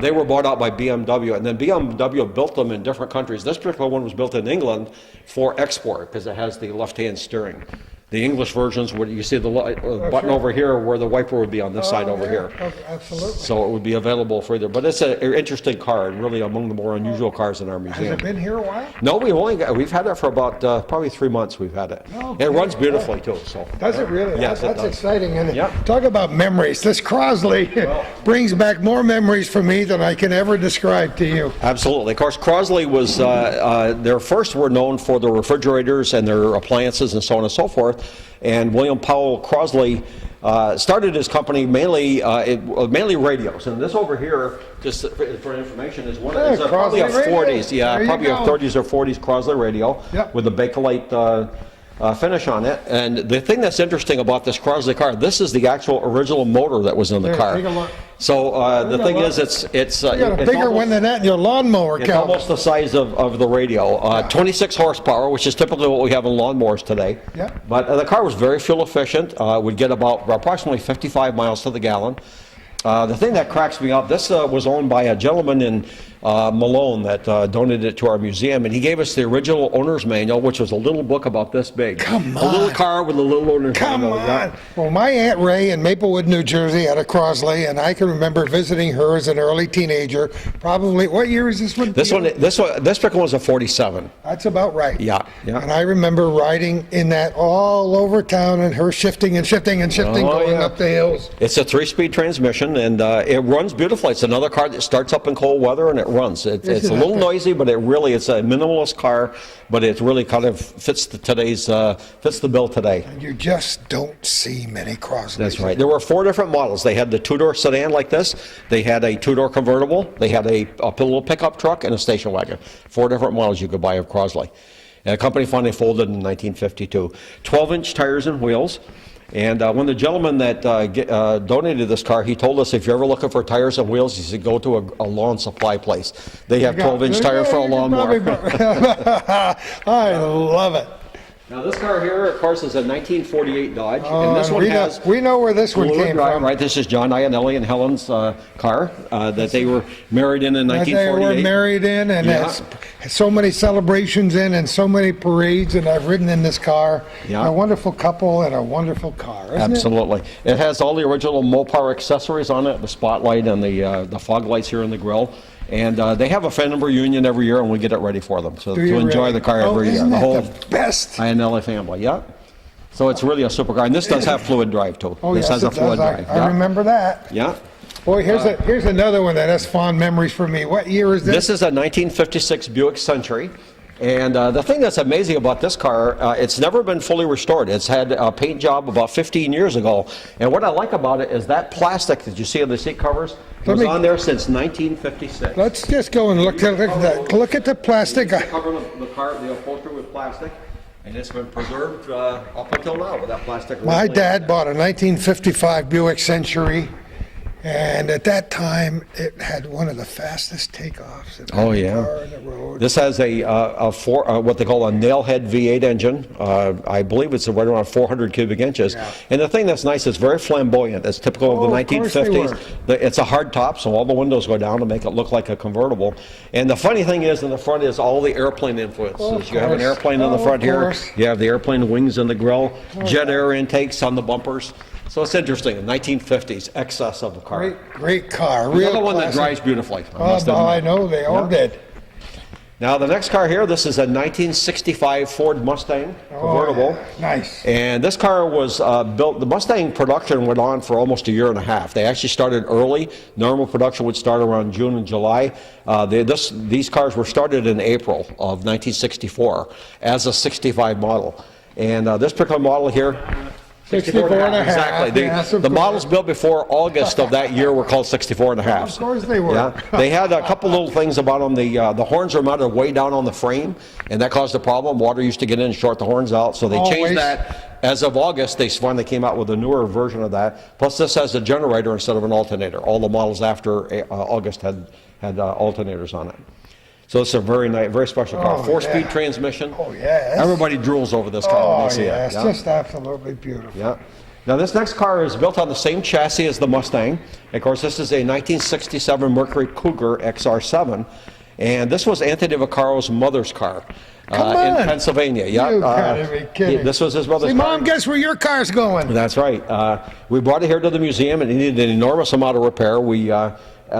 They were bought out by BMW, and then BMW built them in different countries. This particular one was built in England for export because it has the left-hand steering. The English versions, where you see the button over here where the wiper would be on this side over here. Absolutely. So it would be available for either. But it's an interesting car, and really among the more unusual cars in our museum. Has it been here a while? No, we've had it for about probably 3 months. We've had it. It runs beautifully too. So does it really? Yes, that's it does. exciting. And talk about memories. This Crosley brings back more memories for me than I can ever describe to you. Absolutely. Of course, Crosley was their first were known for their refrigerators and their appliances and so on and so forth. And William Powell Crosley started his company mainly radios. And this over here, just for information, is probably a 40s, probably a 30s or 40s Crosley radio with a Bakelite finish on it. And the thing that's interesting about this Crosley car, this is the actual original motor that was in the car. Take a look. So the thing is, it's you got a bigger one than that in your lawnmower, It's almost the size of the radio. 26 horsepower, which is typically what we have in lawnmowers today. But the car was very fuel efficient. Would get about approximately 55 miles to the gallon. The thing that cracks me up, this was owned by a gentleman in Malone that donated it to our museum, and he gave us the original owner's manual, which was a little book about this big. Come on. A little car with a little owner's manual. Come on. Well, my Aunt Ray in Maplewood, New Jersey had a Crosley, and I can remember visiting her as an early teenager. Probably, what year is this one? This particular was a 47. That's about right. Yeah. And I remember riding in that all over town, and her shifting and shifting and shifting going up the hills. It's a 3-speed transmission, and it runs beautifully. It's another car that starts up in cold weather, and it runs. It's a little noisy, but it's a minimalist car, but it really kind of fits the bill today. And you just don't see many Crosleys. That's right. There were 4 different models. They had the 2-door sedan like this. They had a 2-door convertible. They had a little pickup truck and a station wagon. 4 different models you could buy of Crosley. And the company finally folded in 1952. 12-inch tires and wheels. And when the gentleman that donated this car, he told us if you're ever looking for tires and wheels, he said go to a lawn supply place. They have 12-inch tires for a lawnmower. I love it. Now this car here, of course, is a 1948 Dodge, and this one has... We know where this one came from. Right, this is John Iannelli and Helen's car that they were married in 1948. They were married in, and has so many celebrations in, and so many parades, and I've ridden in this car. Yeah. A wonderful couple and a wonderful car, isn't Absolutely. It has all the original Mopar accessories on it, the spotlight and the fog lights here in the grille. And they have a fender reunion every year, and we get it ready for them to enjoy the car every year. The whole best. Iannelli family, yeah. So it's really a super car, and this does have fluid drive too. Oh, this yes, has a it fluid does. drive. I remember that. Yeah. Boy, here's another one that has fond memories for me. What year is this? This is a 1956 Buick Century. And the thing that's amazing about this car, it's never been fully restored. It's had a paint job about 15 years ago. And what I like about it is that plastic that you see on the seat covers was on there since 1956. Let's just go and look at that. Look at the plastic. Cover the car, the upholstery with plastic, and it's been preserved up until now with that plastic. My dad bought a 1955 Buick Century, and at that time it had one of the fastest takeoffs in car on the road. This has what they call a nailhead V8 engine. I believe it's right around 400 cubic inches. Yeah. And the thing that's nice, it's very flamboyant. It's typical of the 1950s. It's a hard top, so all the windows go down to make it look like a convertible. And the funny thing is, in the front is all the airplane influences. You have an airplane in the front here. You have the airplane wings in the grille, jet air intakes on the bumpers. So it's interesting, the 1950s excess of the car. Great car. Another one that drives beautifully. I know, they all did. Now the next car here, this is a 1965 Ford Mustang convertible. Nice. And this car was built, the Mustang production went on for almost a year and a half. They actually started early. Normal production would start around June and July. These cars were started in April of 1964 as a 65 model. And this particular model here, 64 and a half. Exactly. The models built before August of that year were called 64 and a half. Of course they were. Yeah. They had a couple little things about them. The horns were mounted way down on the frame, and that caused a problem. Water used to get in and short the horns out, so they changed that. As of August, they finally came out with a newer version of that. Plus, this has a generator instead of an alternator. All the models after August had alternators on it. So it's a very nice, very special car. 4-speed transmission. Oh, yeah. Everybody drools over this car when they see it. It's just absolutely beautiful. Yeah. Now this next car is built on the same chassis as the Mustang. Of course, this is a 1967 Mercury Cougar XR7, and this was Anthony Vaccaro's mother's car in Pennsylvania. Yeah. You gotta be kidding. This was his mother's car. Mom, guess where your car's going? That's right. We brought it here to the museum, and it needed an enormous amount of repair.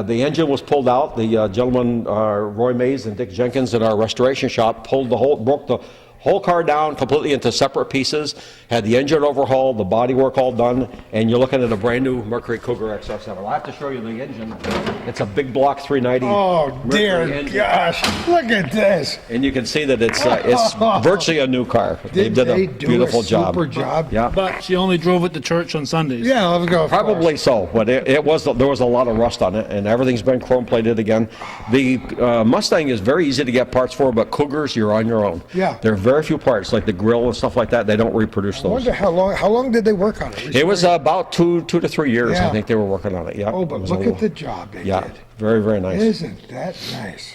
The engine was pulled out. The gentleman, Roy Mays and Dick Jenkins at our restoration shop, broke the whole car down completely into separate pieces, had the engine overhauled, the bodywork all done, and you're looking at a brand new Mercury Cougar XR7. I'll have to show you the engine. It's a big block 390. Oh, dear gosh. Look at this. And you can see that it's virtually a new car. They did a beautiful job. Super job. Yeah. But she only drove it to church on Sundays. Yeah, let's go. Probably so, but there was a lot of rust on it, and everything's been chrome plated again. The Mustang is very easy to get parts for, but Cougars, you're on your own. Yeah. There are very few parts, like the grill and stuff like that. They don't reproduce I those. wonder how long did they work on it? It was about 2 to 3 years. Yeah. I think they were working on it. Yeah. Oh, but look at the job they did. Very, very nice. Isn't that nice?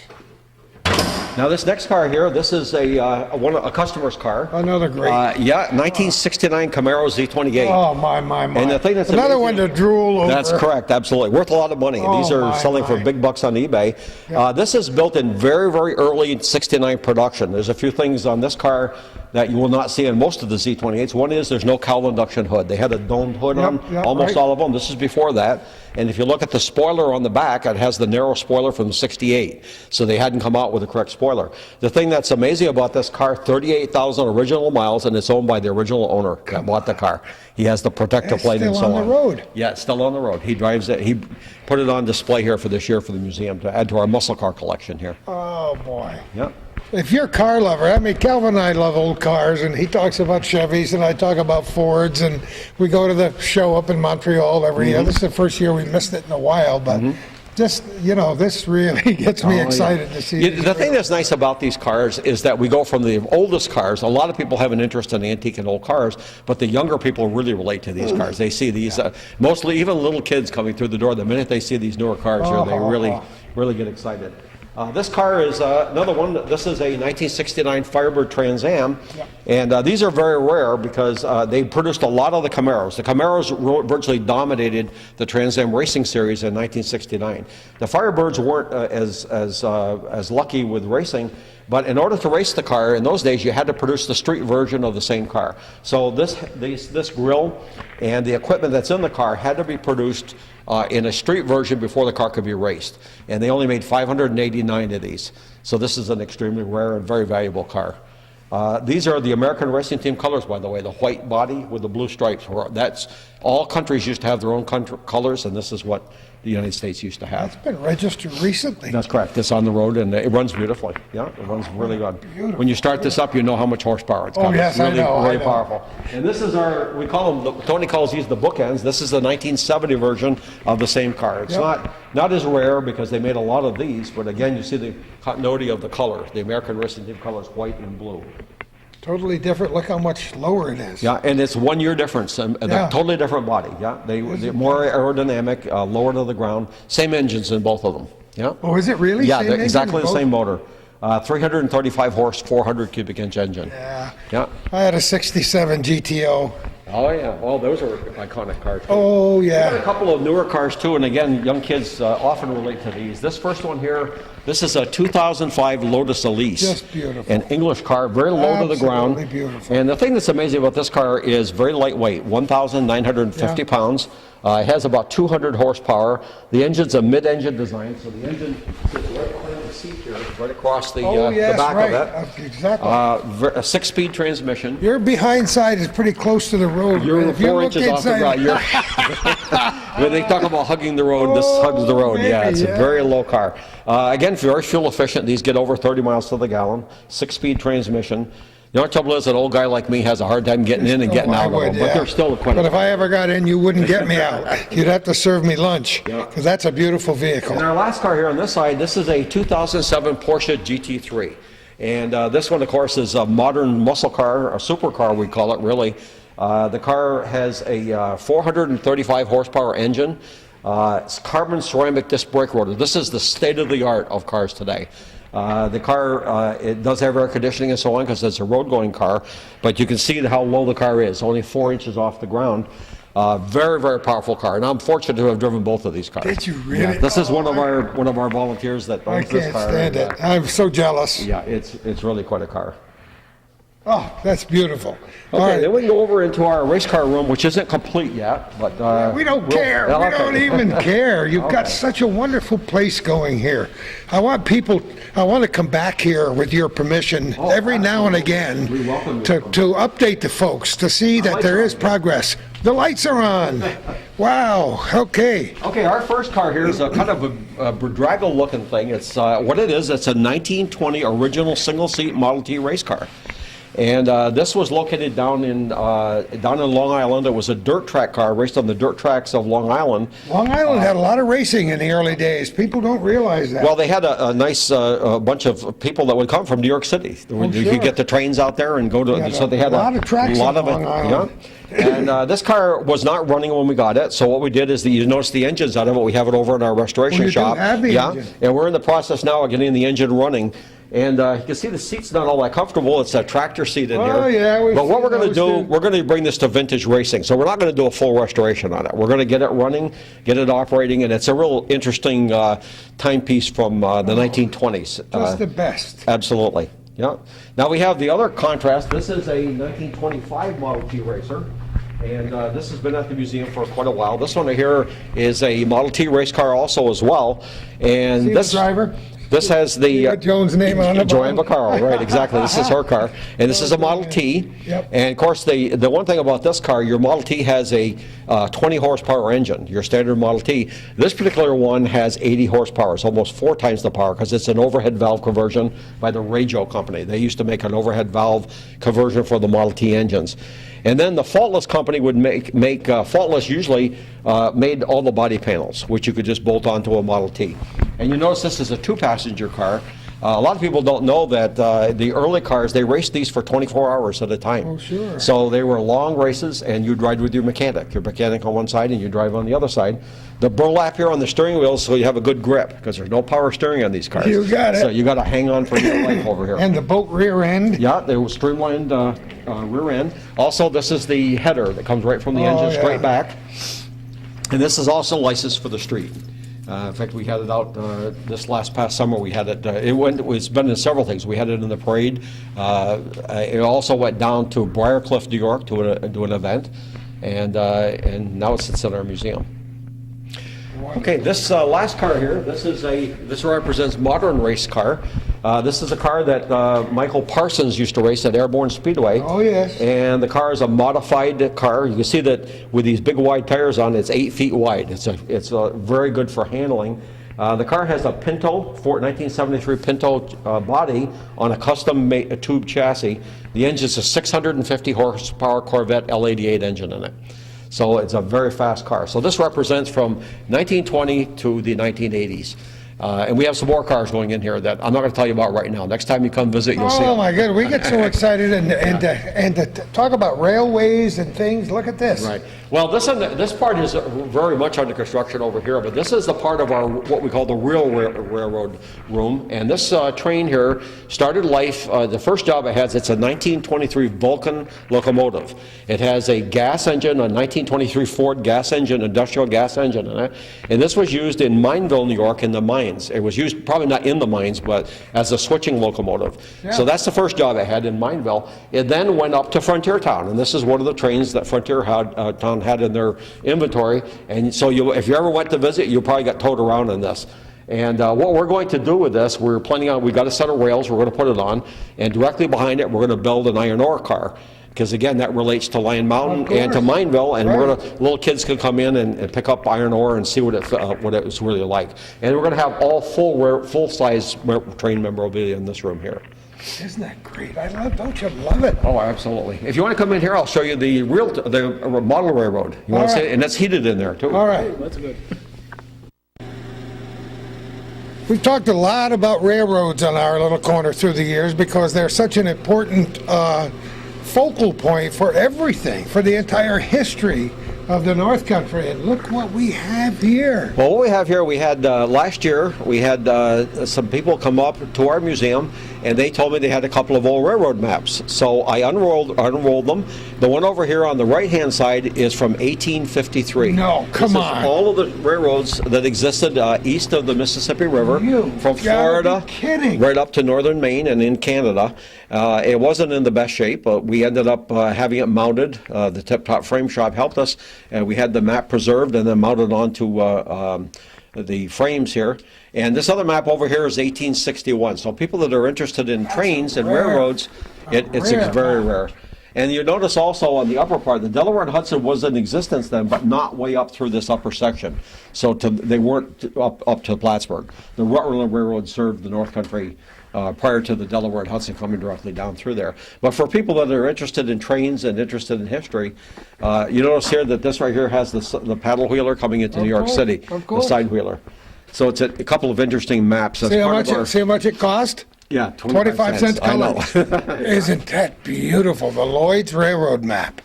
Now this next car here, this is a customer's car. Another great. 1969 Camaro Z28. Oh my. And the thing that's another amazing, one to drool over. That's correct, absolutely. Worth a lot of money. Oh, These are selling for big bucks on eBay. Yeah. This is built in very, very early 69 production. There's a few things on this car that you will not see in most of the Z28s. One is there's no cowl induction hood. They had a domed hood on almost all of them. This is before that. And if you look at the spoiler on the back, it has the narrow spoiler from the 68. So they hadn't come out with the correct spoiler. The thing that's amazing about this car, 38,000 original miles, and it's owned by the original owner that bought the car. He has the protector plate and so on. Still on the road. Yeah, it's still on the road. He drives it. He put it on display here for this year for the museum to add to our muscle car collection here. Oh, boy. Yep. If you're a car lover, I mean, Calvin and I love old cars, and he talks about Chevys, and I talk about Fords, and we go to the show up in Montreal every year. This is the first year we missed it in a while, but just, you know, this really gets me excited to see. The thing that's nice about these cars is that we go from the oldest cars. A lot of people have an interest in antique and old cars, but the younger people really relate to these cars. They see these, mostly even little kids coming through the door, the minute they see these newer cars here, they really get excited. This car is another one. This is a 1969 Firebird Trans Am, and these are very rare because they produced a lot of the Camaros. The Camaros virtually dominated the Trans Am racing series in 1969. The Firebirds weren't as lucky with racing, but in order to race the car in those days, you had to produce the street version of the same car. So this grille and the equipment that's in the car had to be produced in a street version before the car could be raced. And they only made 589 of these. So this is an extremely rare and very valuable car. These are the American Racing Team colors, by the way, the white body with the blue stripes. That's all countries used to have their own colors, and this is what the United States used to have. It's been registered recently. That's correct. It's on the road, and it runs beautifully. Yeah, it runs really good. Beautiful. When you start this up, you know how much horsepower it's got. Oh, yes, it's really, I know. really powerful. And this is we call them, Tony calls these the bookends. This is the 1970 version of the same car. It's not as rare because they made a lot of these, but again, you see the continuity of the color. The American Racing Team color is white and blue. Totally different. Look how much lower it is. Yeah, and it's 1 year difference. They're totally different body. Yeah, they're more aerodynamic, lower to the ground. Same engines in both of them. Yeah. Oh, is it really? Yeah, Same they're engine exactly in the both? same motor. 335 horse, 400 cubic inch engine. Yeah. Yeah. I had a 67 GTO. Oh yeah. Well, those are iconic cars. Oh, We got a yeah. couple of newer cars too, and again, young kids often relate to these. This first one here, this is a 2005 Lotus Elise. Just beautiful. An English car, very low to the ground. Absolutely beautiful. And the thing that's amazing about this car is very lightweight, 1,950 pounds. It has about 200 horsepower. The engine's a mid-engine design, so the engine sits right behind the seat here, right across the Yes, back right. of it. Exactly. A 6-speed transmission. Your behind side is pretty close to the road. You're If you 4 look inches off the inside- ground. When they talk about hugging the road, this hugs the road. Yeah, maybe, it's a yeah. very low car. Again, very fuel efficient. These get over 30 miles to the gallon. 6-speed transmission. The only trouble is an old guy like me has a hard time getting in and getting I out of would, them, but yeah. they're still equipped. But if I ever got in, you wouldn't get me out. You'd have to serve me lunch, because that's a beautiful vehicle. And our last car here on this side, this is a 2007 Porsche GT3. And this one, of course, is a modern muscle car, a supercar we call it, really. The car has a 435 horsepower engine. It's carbon ceramic disc brake rotor. This is the state of the art of cars today. The car, it does have air conditioning and so on because it's a road-going car, but you can see how low the car is, only 4 inches off the ground. Very, very powerful car, and I'm fortunate to have driven both of these cars. Did you really? Yeah, this is one of our volunteers that I owns this can't car. stand and, it. I'm so jealous. yeah, it's really quite a car. Oh, that's beautiful. All Okay, right. then we can go over into our race car room, which isn't complete yet, but We don't care. Yeah, We okay. don't even care. You've got such a wonderful place going here. I want to come back here with your permission every now and again We welcome you. to update the folks, to see that there is progress. The lights are on. Wow. Okay. Okay, our first car here is a kind of a bedraggled looking thing. It's what it is. It's a 1920 original single seat Model T race car. And this was located down in Long Island. It was a dirt track car raced on the dirt tracks of Long Island. Long Island had a lot of racing in the early days. People don't realize that. Well, they had a nice bunch of people that would come from New York City. You sure. could get the trains out there and go to. Yeah, so they had a lot of tracks lot on of Long it. Island. Yeah. And this car was not running when we got it. So what we did is you notice the engine's out of it. We have it over in our restoration Oh, you do shop. have the yeah. engine. And we're in the process now of getting the engine running. And you can see the seat's not all that comfortable. It's a tractor seat in here. Oh, yeah, we've But what seen we're going to those do, too. we're going to bring this to vintage racing. So we're not going to do a full restoration on it. We're going to get it running, get it operating, and it's a real interesting timepiece from the 1920s. Just the best. Absolutely. Yeah. Now we have the other contrast. This is a 1925 Model T racer. And this has been at the museum for quite a while. This one here is a Model T race car also as well. And See this the driver? This has the got Joan's name on the Joanne bottom. Vaccaro, right? Exactly. This is her car, and this is a Model T. Yep. And of course, the one thing about this car, your Model T has a 20 horsepower engine, your standard Model T. This particular one has 80 horsepower. It's almost 4 times the power because it's an overhead valve conversion by the Rajo company. They used to make an overhead valve conversion for the Model T engines. And then the Faultless company would make Faultless usually made all the body panels, which you could just bolt onto a Model T. And you notice this is a 2-passenger car. A lot of people don't know that the early cars, they raced these for 24 hours at a time. Oh, sure. So they were long races, and you'd ride with your mechanic on one side and you drive on the other side. The burlap here on the steering wheel so you have a good grip, because there's no power steering on these cars. You got it. So you got to hang on for your life over here. And the boat rear end. Yeah, they were streamlined rear end. Also, this is the header that comes right from the engine straight back. And this is also licensed for the street. In fact, we had it out this past summer. We had it. It's been in several things. We had it in the parade. It also went down to Briarcliff, New York, to an event, and now it sits in our museum. Okay, this last car here. This represents modern race car. This is a car that Michael Parsons used to race at Airborne Speedway. Oh, yes. And the car is a modified car. You can see that with these big wide tires on, it's 8 feet wide. It's very good for handling. The car has a Pinto, 1973 Pinto body on a custom tube chassis. The engine's a 650 horsepower Corvette L88 engine in it. So it's a very fast car. So this represents from 1920 to the 1980s. And we have some more cars going in here that I'm not going to tell you about right now. Next time you come visit, you'll see them. Oh my God, we get so excited and to talk about railways and things. Look at this. Right. Well, this part is very much under construction over here, but this is the part of our what we call the real railroad room. And this train here started life. The first job it has, it's a 1923 Vulcan locomotive. It has a gas engine, a 1923 Ford gas engine, industrial gas engine in it. And this was used in Mineville, New York, in the mines. It was used probably not in the mines, but as a switching locomotive. Yeah. So that's the first job it had in Mineville. It then went up to Frontier Town, and this is one of the trains that Frontier Town had in their inventory. And so if you ever went to visit, you probably got towed around in this. And what we're going to do with this, we're planning on, we got a set of rails we're going to put it on, and directly behind it, we're going to build an iron ore car. Because again, that relates to Lion Mountain and to Mineville, and we're gonna, little kids can come in and pick up iron ore and see what it's really like. And we're going to have all full-size train memorabilia in this room here. Isn't that great? Don't you love it? Oh, absolutely. If you want to come in here, I'll show you the model railroad. You want to see it? And that's heated in there too. All right. That's good. We've talked a lot about railroads on our little corner through the years because they're such an important focal point for everything, for the entire history of the North Country. And look what we have here. Well, what we have here, we had last year, we had some people come up to our museum, and they told me they had a couple of old railroad maps. So I unrolled them. The one over here on the right-hand side is from 1853. No, come on. All of the railroads that existed east of the Mississippi River, from Florida right up to northern Maine and in Canada. It wasn't in the best shape, but we ended up having it mounted. The Tip Top Frame Shop helped us, and we had the map preserved and then mounted onto the frames here. And this other map over here is 1861. So people that are interested in trains and railroads, it's very rare. And you notice also on the upper part, the Delaware and Hudson was in existence then, but not way up through this upper section. So they weren't up to Plattsburgh. The Rutland Railroad served the North Country prior to the Delaware and Hudson coming directly down through there. But for people that are interested in trains and interested in history, you notice here that this right here has the paddle wheeler coming into New York City, the side wheeler. So it's a couple of interesting maps. See how much it cost? Yeah, 25 cents. I know. Isn't that beautiful? The Lloyd's Railroad map.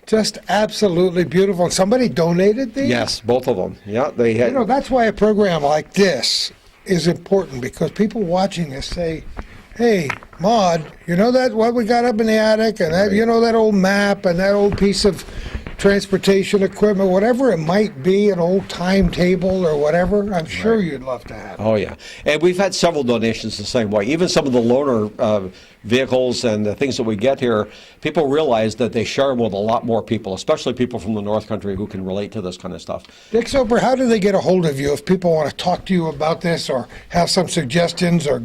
Just absolutely beautiful. And somebody donated these? Yes, both of them. Yeah, they had. You know, that's why a program like this is important, because people watching this say, hey, Maude, you know that what we got up in the attic, and that, you know, that old map and that old piece of transportation equipment, whatever it might be, an old timetable or whatever, I'm sure you'd love to have it. Oh, yeah. And we've had several donations the same way. Even some of the loaner vehicles and the things that we get here, people realize that they share them with a lot more people, especially people from the North Country who can relate to this kind of stuff. Dick Soper, how do they get a hold of you if people want to talk to you about this or have some suggestions or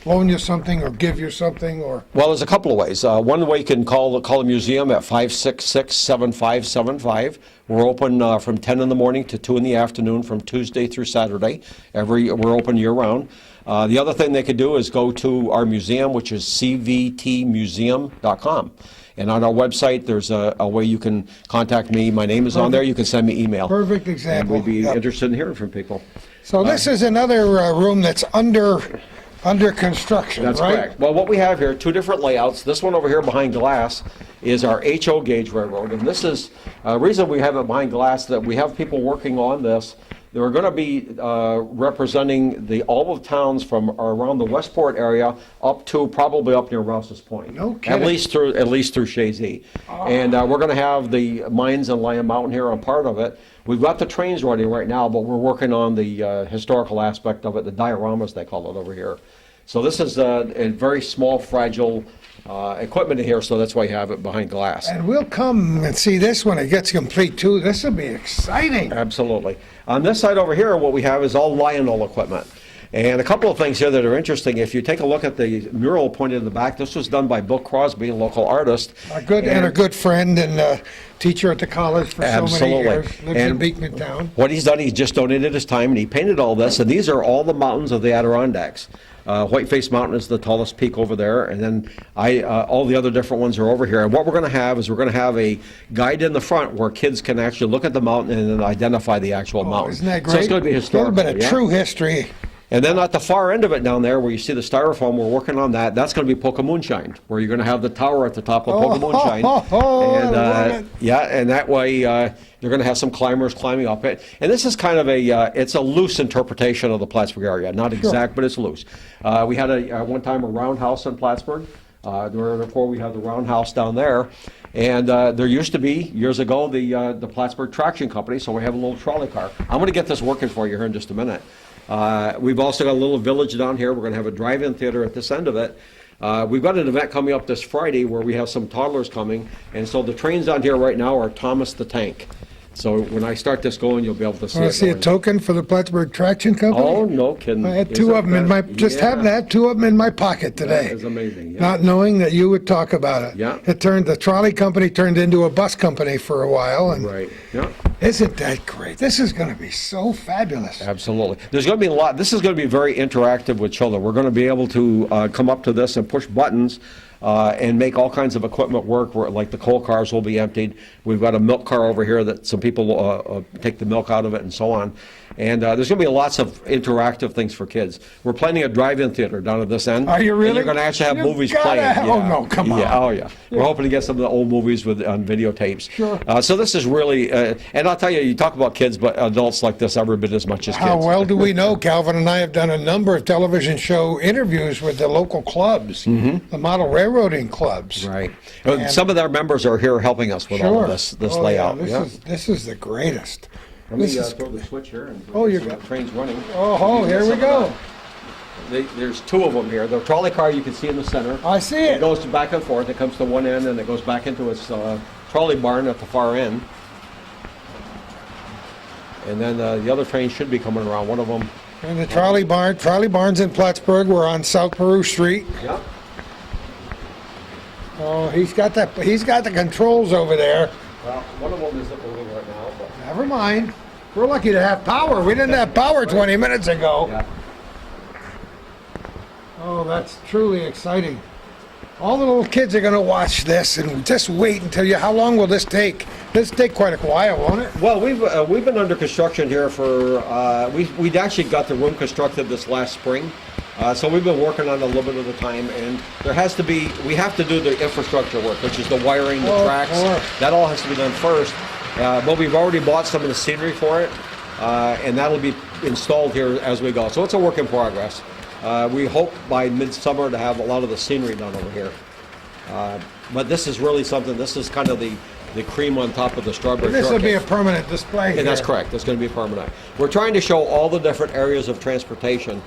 loan you something or give you something? Or Well, there's a couple of ways. One way you can call the museum at 566-7575. We're open from 10 in the morning to 2 in the afternoon from Tuesday through Saturday. We're open year-round. The other thing they could do is go to our museum, which is cvtmuseum.com. And on our website, there's a way you can contact me. My name is on there. You can send me email. Perfect example. And we'd be interested in hearing from people. So this is another room that's under construction, That's right? correct. Well, what we have here, two different layouts. This one over here behind glass is our HO gauge railroad. And this is the reason we have it behind glass, that we have people working on this. They're going to be representing all of towns from around the Westport area up to probably up near Rouse's Point. No kidding. At least through Chazy. And we're going to have the mines in Lion Mountain here on part of it. We've got the trains running right now, but we're working on the historical aspect of it, the dioramas they call it over here. So this is a very small, fragile equipment in here, so that's why you have it behind glass. And we'll come and see this when it gets complete too. This will be exciting. Absolutely. On this side over here, what we have is all Lionel equipment. And a couple of things here that are interesting. If you take a look at the mural pointed in the back, this was done by Bill Crosby, a local artist. A good friend and teacher at the college for so many years. Lives in Beekmantown. What he's done, he's just donated his time and he painted all this. And these are all the mountains of the Adirondacks. Whiteface Mountain is the tallest peak over there, and then all the other different ones are over here. And what we're going to have is we're going to have a guide in the front where kids can actually look at the mountain and then identify the actual mountain. Isn't that great? So it's going to be historical. A little bit of true history. And then at the far end of it down there, where you see the styrofoam, we're working on that. That's going to be Polka Moonshine, where you're going to have the tower at the top of Polka Moonshine. And yeah, and that way you're going to have some climbers climbing up it. And this is kind of it's a loose interpretation of the Plattsburgh area, not exact, but it's loose. We had one time a roundhouse in Plattsburgh. Therefore, we have the roundhouse down there. And there used to be, years ago, the Plattsburgh Traction Company, so we have a little trolley car. I'm going to get this working for you here in just a minute. We've also got a little village down here. We're going to have a drive-in theater at this end of it. We've got an event coming up this Friday where we have some toddlers coming. And so the trains on here right now are Thomas the Tank. So when I start this going, you'll be able to see it. Want to see a token for the Plattsburgh Traction Company? Oh, no kidding. I had two of them in my, happened to have two of them in my pocket today. That is amazing. Yeah. Not knowing that you would talk about it. Yeah. The trolley company turned into a bus company for a while. And Right, yeah. Isn't that great? This is going to be so fabulous. Absolutely. There's going to be a lot. This is going to be very interactive with children. We're going to be able to come up to this and push buttons and make all kinds of equipment work, where, like the coal cars will be emptied. We've got a milk car over here that some people take the milk out of it and so on. And there's going to be lots of interactive things for kids. We're planning a drive-in theater down at this end. Are you really? And you're going to actually have movies playing. Oh, no, come on. Yeah, oh, yeah. We're hoping to get some of the old movies on videotapes. Sure. So this is really, and I'll tell you, you talk about kids, but adults like this every bit as much as kids. How well do we know? Calvin and I have done a number of television show interviews with the local clubs, the model railroading clubs. Right. Some of their members are here helping us with all of this layout. Yeah, this is the greatest. Let me throw the switch here. And you the train's running. Oh, here we go. There's two of them here. The trolley car you can see in the center. I see it. It goes back and forth. It comes to one end and it goes back into its trolley barn at the far end. And then the other train should be coming around. One of them. And the trolley barn's in Plattsburgh. We're on South Peru Street. Yep. Oh, he's got the controls over there. Well, one of them isn't moving right now. But Never mind. We're lucky to have power. We didn't have power 20 minutes ago. yeah. Oh, that's truly exciting. All the little kids are going to watch this and just wait until how long will this take? This will take quite a while, won't it? Well, we've been under construction here for, we'd actually got the room constructed this last spring. So we've been working on it a little bit of the time, and we have to do the infrastructure work, which is the wiring, the tracks. That all has to be done first. But we've already bought some of the scenery for it, and that'll be installed here as we go. So it's a work in progress. We hope by midsummer to have a lot of the scenery done over here. But this is really something, this is kind of the cream on top of the strawberry This will be a shortcake. permanent display. And that's correct. That's going to be permanent. We're trying to show all the different areas of transportation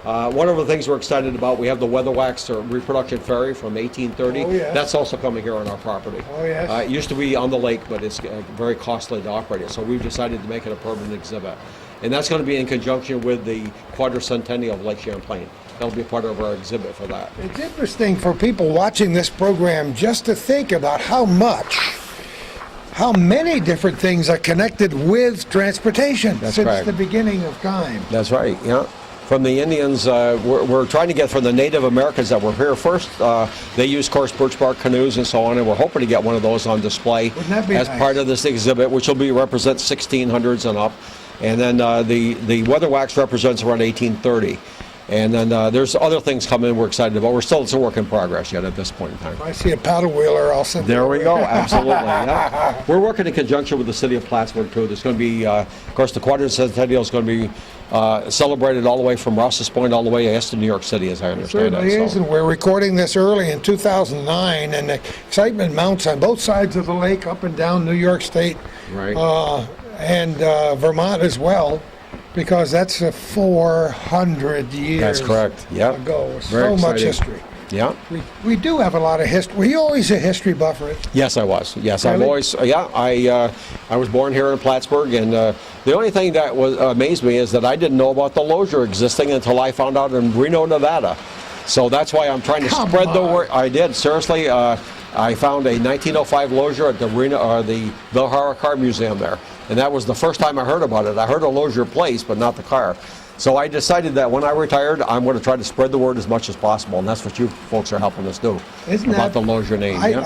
One of the things we're excited about, we have the Weather Wax reproduction ferry from 1830. Oh, yes. That's also coming here on our property. Oh, yes. It used to be on the lake, but it's very costly to operate it, so we've decided to make it a permanent exhibit. And that's going to be in conjunction with the quadricentennial of Lake Champlain. That'll be part of our exhibit for that. It's interesting for people watching this program just to think about how many different things are connected with transportation That's since correct. the beginning of time. That's right, yeah. From the Indians, we're trying to get from the Native Americans that were here first. They use coarse birch bark canoes and so on, and we're hoping to get one of those on display Wouldn't that be as nice? part of this exhibit, which will be represent 1600s and up. And then the Weather Wax represents around 1830. And then there's other things coming we're excited about. It's a work in progress yet at this point in time. If I see a paddle wheeler, I'll send it. There we go, absolutely. Yeah. We're working in conjunction with the city of Plattsburgh too. There's going to be, of course, the quadricentennial is going to be celebrated all the way from Ross's Point all the way, I guess, to New York City, as I understand Certainly it. is, and we're recording this early in 2009, and the excitement mounts on both sides of the lake, up and down New York State, Right. and Vermont as well, because that's 400 years That's correct. Yeah. ago. Very So much exciting. history. Yeah. We do have a lot of history. Were you always a history buff, Rich? Yes, I was. Yes, I've Really? always. I was born here in Plattsburgh, and the only thing that amazed me is that I didn't know about the Lozier existing until I found out in Reno, Nevada. So that's why I'm trying to Come spread the on. word. I did, seriously. I found a 1905 Lozier at the the Vilhara Car Museum there, and that was the first time I heard about it. I heard a Lozier place, but not the car. So I decided that when I retired, I'm going to try to spread the word as much as possible, and that's what you folks are helping us do. Isn't about that- the Lozier name. Yeah?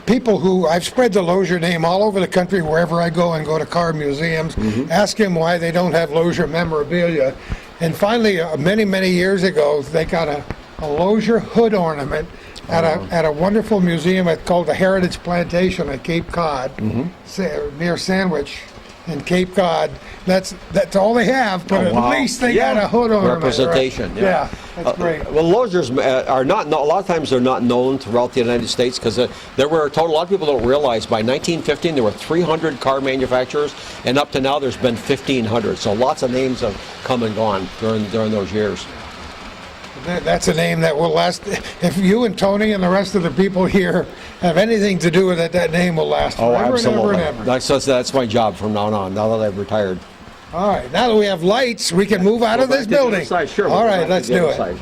I've spread the Lozier name all over the country wherever I go and go to car museums, Mm-hmm. ask them why they don't have Lozier memorabilia. And finally, many years ago, they got a Lozier hood ornament at a wonderful museum called the Heritage Plantation at Cape Cod, Mm-hmm. near Sandwich in Cape Cod. That's all they have, but Oh, wow. at least they Yeah. got a hood ornament. right? Representation, yeah. That's great. Well, Loziers are not, a lot of times they're not known throughout the United States because there were a total, a lot of people don't realize by 1915 there were 300 car manufacturers, and up to now there's been 1,500. So lots of names have come and gone during those years. That's a name that will last. If you and Tony and the rest of the people here have anything to do with it, that name will last Oh, forever absolutely. and ever and ever. That's my job from now on, now that I've retired. All right, now that we have lights, we can move out of this building. Sure. All right, let's do it. Okay.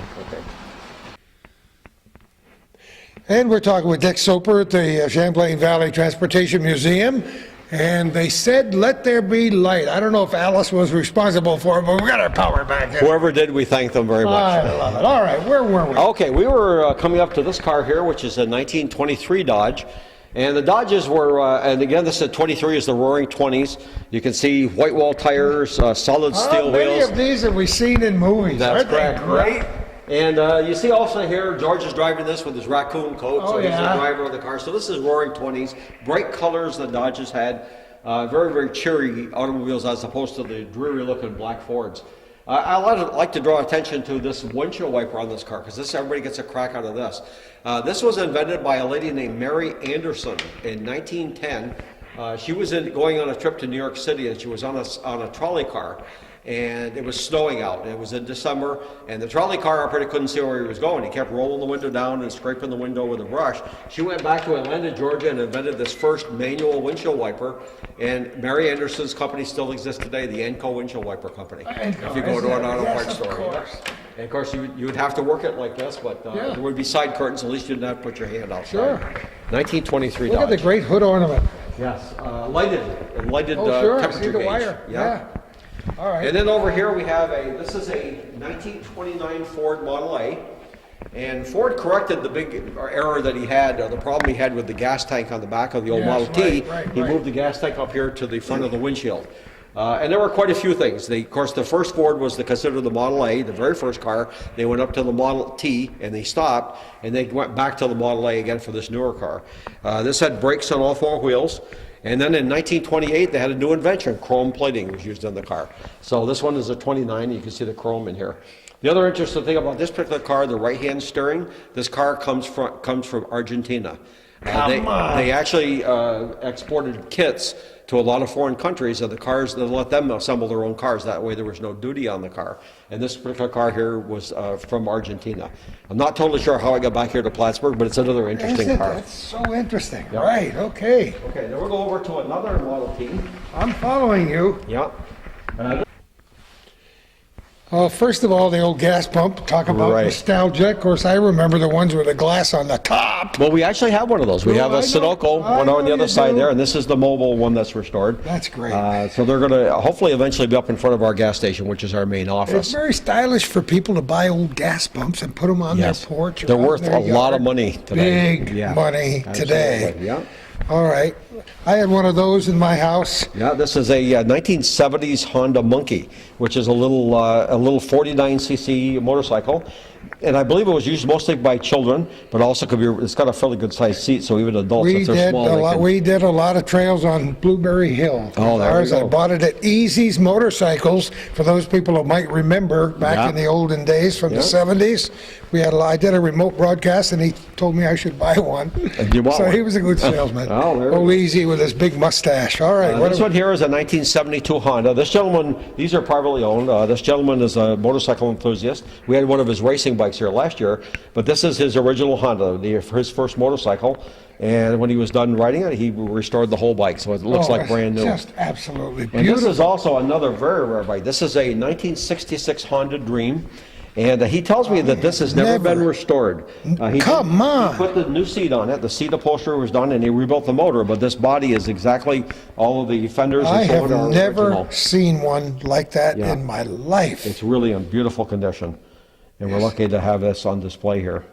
And we're talking with Dick Soper at the Champlain Valley Transportation Museum. And they said, let there be light. I don't know if Alice was responsible for it, but we got our power back in. Whoever did, we thank them very much. I love it. All right, where were we? Okay, we were coming up to this car here, which is a 1923 Dodge. And the Dodges were, and again, this is 23 is the Roaring 20s. You can see white wall tires, solid steel How many wheels. of these have we seen in movies? That's Aren't they correct. great? And you see also here, George is driving this with his raccoon coat, so Oh, he's the yeah. driver of the car. So this is Roaring 20s, bright colors the Dodges had, very cheery automobiles as opposed to the dreary looking black Fords. I like to draw attention to this windshield wiper on this car because everybody gets a crack out of this. This was invented by a lady named Mary Anderson in 1910. She was going on a trip to New York City, and she was on a trolley car, and it was snowing out. It was in December, and the trolley car operator couldn't see where he was going. He kept rolling the window down and scraping the window with a brush. She went back to Atlanta, Georgia, and invented this first manual windshield wiper. And Mary Anderson's company still exists today, the Enco Windshield Wiper Company. Enco, If you go to an auto yes, parts of store. course. And of course, you would have to work it like this, but Yeah. there would be side curtains. At least you didn't have to put your hand outside. Sure. 1923 Look at the Dodge. great hood ornament. Yes, lighted Oh, sure, I see temperature the gauge. wire. Yeah. All right. And then over here we have this is a 1929 Ford Model A. And Ford corrected the big error that he had, the problem he had with the gas tank on the back of the old Yes, Model T. right, He moved the gas tank up here to the front of the windshield. And there were quite a few things. Of course, the first Ford was considered the Model A, the very first car. They went up to the Model T and they stopped, and they went back to the Model A again for this newer car. This had brakes on all four wheels. And then in 1928, they had a new invention. Chrome plating was used in the car. So this one is a 29. You can see the chrome in here. The other interesting thing about this particular car, the right-hand steering, this car comes from Argentina. They actually exported kits to a lot of foreign countries, and the cars, they let them assemble their own cars. That way there was no duty on the car. And this particular car here was from Argentina. I'm not totally sure how it got back here to Plattsburgh, but it's another interesting car. That's so interesting. Yeah. Right, okay. Okay, then we'll go over to another Model T. I'm following you. Yeah. First of all, the old gas pump, talk about Right. nostalgia. Of course, I remember the ones with the glass on the top. Well, we actually have one of those. We have a I know. Sunoco, I one on know the other you side do. there, and this is the mobile one that's restored. That's great. So they're going to hopefully eventually be up in front of our gas station, which is our main It's office. very stylish for people to buy old gas pumps and put them on Yes. their porch. or They're out in worth their a lot yard. of money today. Big Yeah. money today. Absolutely, yeah. All right. I had one of those in my house. Yeah, this is a 1970s Honda Monkey, which is a little 49cc motorcycle, and I believe it was used mostly by children, but also could be. It's got a fairly good sized seat, so even adults, We if they're did, small, a they lot, can. we did a lot of trails on Blueberry Hill. Oh, there we Ours, I go. bought it at Easy's Motorcycles, for those people who might remember back Yeah. in the olden days from Yeah. the 70s. I did a remote broadcast and he told me I should buy one. And you bought So one. he was a good salesman. Oh, there we Old go. Easy with his big mustache. All right. This one here is a 1972 Honda. This gentleman, these are privately owned. This gentleman is a motorcycle enthusiast. We had one of his racing bikes here last year, but this is his original Honda, his first motorcycle. And when he was done riding it, he restored the whole bike, so it looks like that's brand new. Just absolutely And beautiful. this is also another very rare bike. This is a 1966 Honda Dream. And he tells me that this has never been restored. Come on. He put the new seat on it. The seat upholstery was done, and he rebuilt the motor. But this body is exactly all of the fenders I and so have on are never original. seen one like that Yeah. in my life. It's really in beautiful condition, and we're lucky to have this on display here.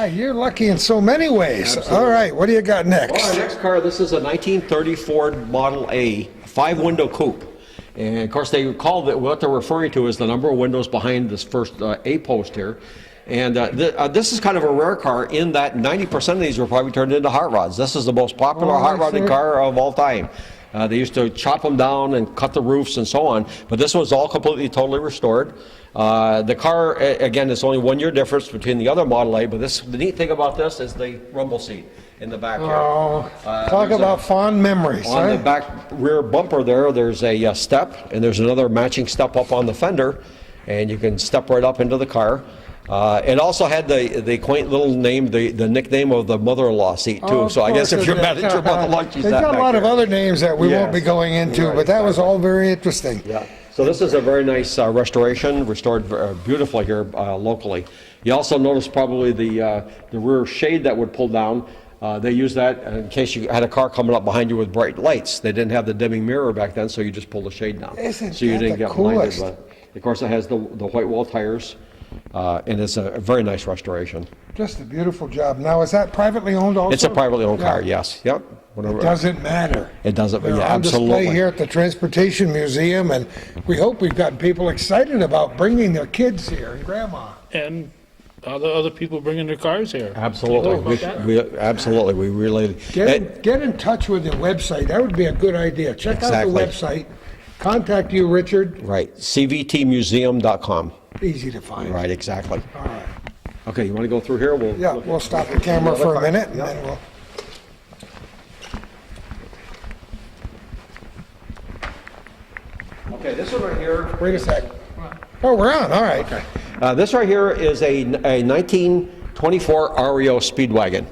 You're lucky in so many ways. All right, what do you got Well, our next? next car, this is a 1930 Ford Model A, 5-window coupe. And of course, they call it, what they're referring to is the number of windows behind this first A post here. And this is kind of a rare car in that 90% of these were probably turned into hot rods. This is the most popular hot rodding sure. car of all time. They used to chop them down and cut the roofs and so on, but this was all completely, totally restored. The car, again, is only 1 year difference between the other Model A, but the neat thing about this is the rumble seat in the back here. Oh, talk There's about fond memories. on the Huh? back rear bumper there's a step, and there's another matching step up on the fender, and you can step right up into the car. It also had the quaint little name, the nickname of the mother-in-law seat too. Oh, So I guess of if you're course it manager is. about the lunch, you They've sat got a back lot of there. other names that we won't be Yes. going into, Right, but that was all very interesting. Yeah. So this is a very nice restoration, restored beautifully here locally. You also notice probably the rear shade that would pull down. They used that in case you had a car coming up behind you with bright lights. They didn't have the dimming mirror back then, so you just pulled the shade down. Isn't so you that didn't the get blinded. coolest? But of course, it has the white wall tires, and it's a very nice restoration. Just a beautiful job. Now, is that privately owned also? It's a privately owned Yeah. car, yes. Yep. Whatever. Doesn't matter. It doesn't, They're yeah, on display absolutely. here at the Transportation Museum, and we hope we've gotten people excited about bringing their kids here and grandma. And other people bringing their cars here. Absolutely. About that? Absolutely. We really. Get in touch with the website. That would be a good idea. Check Exactly. out the website. Contact you, Richard. Right. CVTmuseum.com. Easy to find. Right, exactly. All right. Okay, you want to go through here? Yeah, we'll stop the camera for a minute, and then we'll... Okay, this one right here. Wait a sec. Oh, we're on, all right. This right here is a 1924 REO Speedwagon.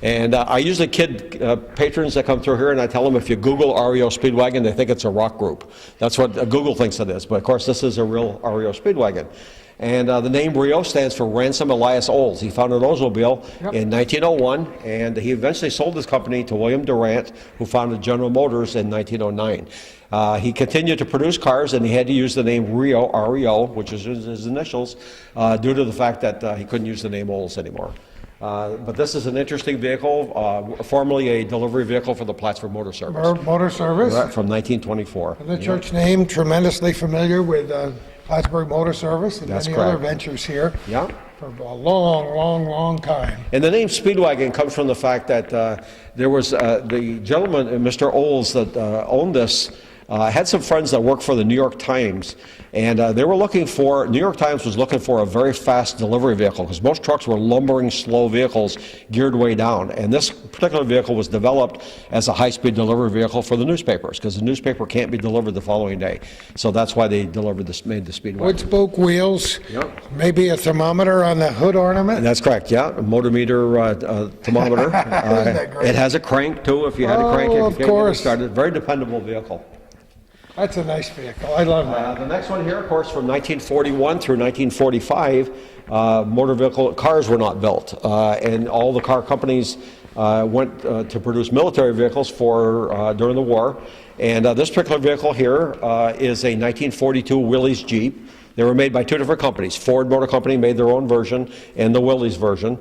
And I usually kid patrons that come through here, and I tell them if you Google REO Speedwagon, they think it's a rock group. That's what Google thinks it is. But of course, this is a real REO Speedwagon. And the name Rio stands for Ransom Elias Olds. He founded Oldsmobile in 1901, and he eventually sold his company to William Durant, who founded General Motors in 1909. He continued to produce cars, and he had to use the name Rio, REO, which is his initials, due to the fact that he couldn't use the name Olds anymore. But this is an interesting vehicle, formerly a delivery vehicle for the Plattsburgh Motor Service Motor Service. from 1924. The church name, tremendously familiar with Plattsburgh Motor Service and That's many other correct. ventures here Yeah. for a long, long, long time. And the name Speedwagon comes from the fact that there was the gentleman, Mr. Olds, that owned this I had some friends that work for the New York Times, and New York Times was looking for a very fast delivery vehicle, because most trucks were lumbering, slow vehicles geared way down. And this particular vehicle was developed as a high-speed delivery vehicle for the newspapers, because the newspaper can't be delivered the following day. So that's why they made the speed wagon. Wood spoke wheels, Yep. maybe a thermometer on the hood ornament. That's correct, yeah, a motometer thermometer. that great? It has a crank too, if you had a crank. Oh, if of you can't get it course. started. Very dependable vehicle. That's a nice vehicle. I love that. The next one here, of course, from 1941 through 1945, motor vehicle cars were not built, and all the car companies went to produce military vehicles for during the war. And this particular vehicle here is a 1942 Willys Jeep. They were made by two different companies. Ford Motor Company made their own version, and the Willys version.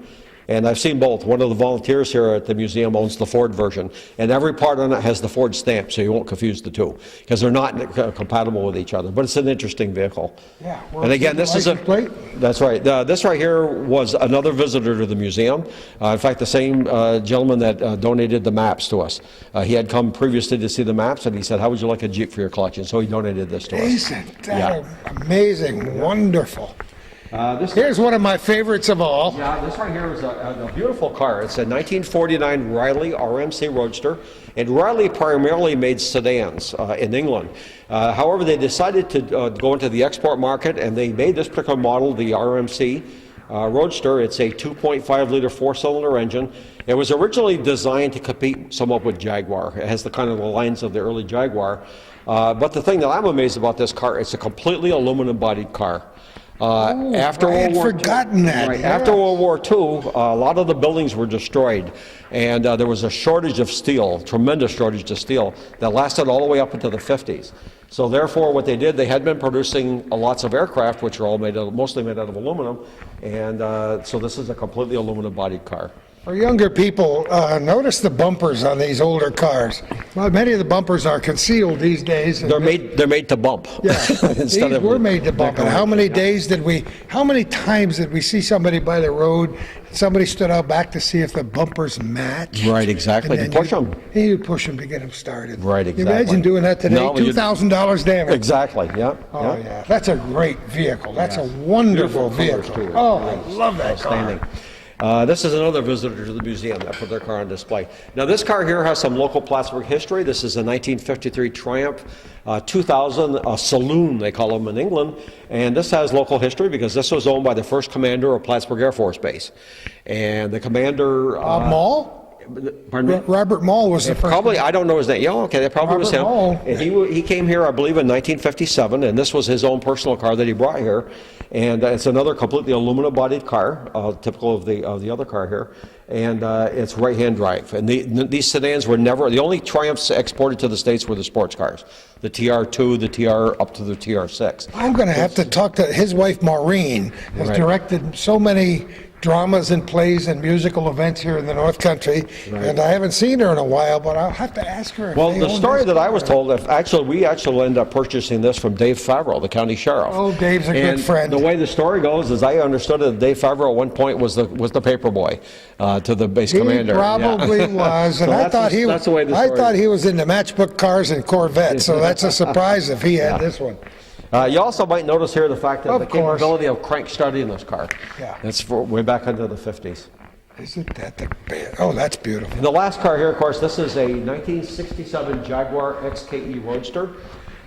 And I've seen both. One of the volunteers here at the museum owns the Ford version, and every part on it has the Ford stamp, so you won't confuse the two, because they're not compatible with each other. But it's an interesting vehicle. Yeah. And again, this is a plate. That's right. This right here was another visitor to the museum. In fact, the same gentleman that donated the maps to us. He had come previously to see the maps, and he said, "How would you like a Jeep for your collection?" So he donated this to us. Isn't that amazing? Wonderful. This Here's one of my favorites of all. Yeah, this right here is a beautiful car. It's a 1949 Riley RMC Roadster, and Riley primarily made sedans in England. However, they decided to go into the export market, and they made this particular model, the RMC Roadster. It's a 2.5-liter four-cylinder engine. It was originally designed to compete somewhat with Jaguar. It has the kind of the lines of the early Jaguar. But the thing that I'm amazed about this car, it's a completely aluminum-bodied car. After I had World War forgotten that. Right, Yeah. after World War II, a lot of the buildings were destroyed, and there was a shortage of steel, tremendous shortage of steel, that lasted all the way up into the 50s. So therefore, what they did, they had been producing lots of aircraft, which are all mostly made out of aluminum, and so this is a completely aluminum-bodied car. For younger people, notice the bumpers on these older cars. Well, many of the bumpers are concealed these days. They're made to bump. Yeah, these were made to bump. And how many times did we see somebody by the road, somebody stood out back to see if the bumpers match? Right, exactly. And To push them. You'd push them to get them started. Right, Can you exactly. imagine doing that today? No, $2,000 damage. Exactly, yeah. Oh, yeah. That's a great vehicle. That's a wonderful Beautiful vehicle. colors, too. Oh, I love that car. Outstanding. This is another visitor to the museum that put their car on display. Now, this car here has some local Plattsburgh history. This is a 1953 Triumph 2000, a saloon, they call them in England. And this has local history because this was owned by the first commander of Plattsburgh Air Force Base. And the commander... Mall? Pardon me? Robert Mall was the first. Probably, I don't know his name. Yeah, okay, that probably was him. Robert Mall. And he came here, I believe, in 1957, and this was his own personal car that he brought here. And it's another completely aluminum-bodied car, typical of the other car here. And it's right-hand drive. And these sedans were never, the only Triumphs exported to the States were the sports cars. The TR2, the TR, up to the TR6. I'm going to have to talk to his wife, Maureen, has Right. directed so many dramas and plays and musical events here in the North Country, and I haven't seen her in a while, but I'll have to ask her. If Well, they the own story this that I car. was told, we actually ended up purchasing this from Dave Favreau, the county sheriff. Oh, Dave's a good And friend. the way the story goes, as I understood it, Dave Favreau at one point was the paper boy to the base He commander. probably Yeah. was, and So I thought he that's the way the I story thought he was into matchbook cars and Corvettes, so that's a surprise if he had this one. You also might notice here the fact that Of the course. capability of crank starting this car. Yeah. That's way back into the 50s. Isn't that the best? Oh, that's beautiful. And the last car here, of course, this is a 1967 Jaguar XKE Roadster.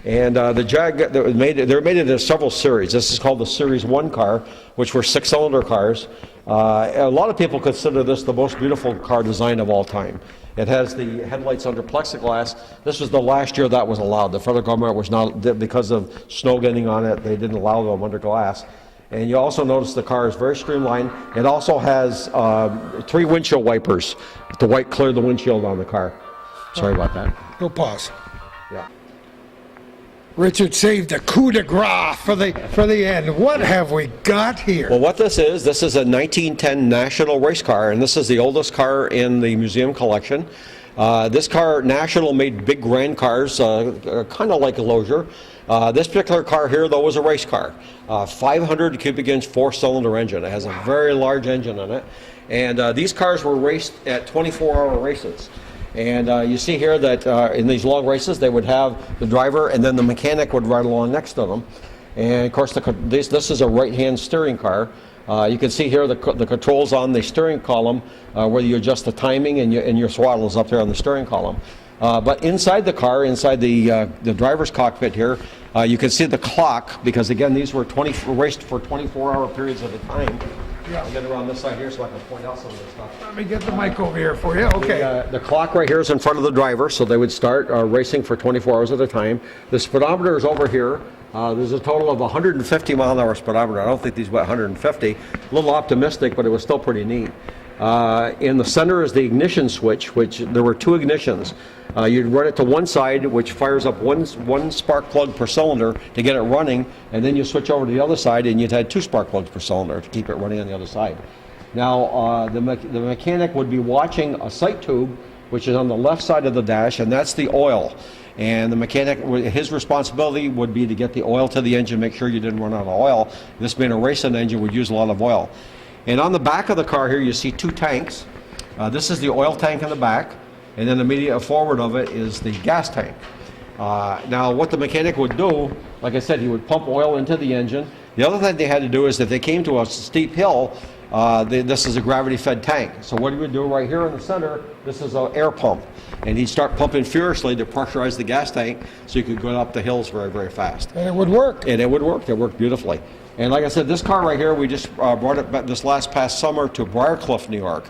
And they were made into several series. This is called the Series 1 car, which were six-cylinder cars. A lot of people consider this the most beautiful car design of all time. It has the headlights under plexiglass. This was the last year that was allowed. The federal government was not, because of snow getting on it, they didn't allow them under glass. And you also notice the car is very streamlined. It also has 3 windshield wipers to clear the windshield on the car. Sorry about that. Go pause. Yeah. Richard saved a coup de grace for the end. What have we got here? Well, what this is a 1910 National race car, and this is the oldest car in the museum collection. This car, National, made big grand cars, kind of like a Lozier. This particular car here, though, was a race car. 500 cubic inch four-cylinder engine. It has a very large engine on it. And these cars were raced at 24-hour races. And you see here that in these long races, they would have the driver and then the mechanic would ride along next to them. And of course, this is a right-hand steering car. You can see here the controls on the steering column where you adjust the timing, and your throttle is up there on the steering column. But inside the car, inside the driver's cockpit here, you can see the clock, because again, these were raced for 24-hour periods at a time. Yeah. I'll get around this side here so I can point out some of this stuff. Let me get the mic over here for you. Okay. The clock right here is in front of the driver, so they would start racing for 24 hours at a time. The speedometer is over here. There's a total of 150 mile an hour speedometer. I don't think these went 150. A little optimistic, but it was still pretty neat. In the center is the ignition switch, which there were 2 ignitions. You'd run it to one side, which fires up one spark plug per cylinder to get it running, and then you switch over to the other side, and you'd had 2 spark plugs per cylinder to keep it running on the other side. Now, the mechanic would be watching a sight tube, which is on the left side of the dash, and that's the oil. And the mechanic, his responsibility would be to get the oil to the engine, make sure you didn't run out of oil. This being a racing engine would use a lot of oil. And on the back of the car here, you see 2 tanks. This is the oil tank in the back, and then immediate forward of it is the gas tank. Now, what the mechanic would do, like I said, he would pump oil into the engine. The other thing they had to do is if they came to a steep hill, this is a gravity-fed tank. So what he would do right here in the center, this is an air pump. And he'd start pumping furiously to pressurize the gas tank so you could go up the hills very, very fast. And it would work. And it would work. It worked beautifully. And like I said, this car right here, we just brought it back this past summer to Briarcliff, New York.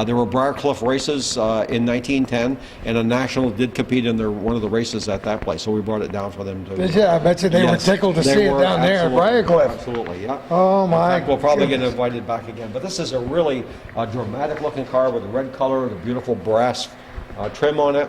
There were Briarcliff races in 1910, and a national did compete in one of the races at that place. So we brought it down for them to. Yeah, I bet you they were tickled to see it down there at Briarcliff. Absolutely, yeah. Oh my! In fact, we'll probably get invited back again. But this is a really dramatic-looking car with a red color, the beautiful brass trim on it.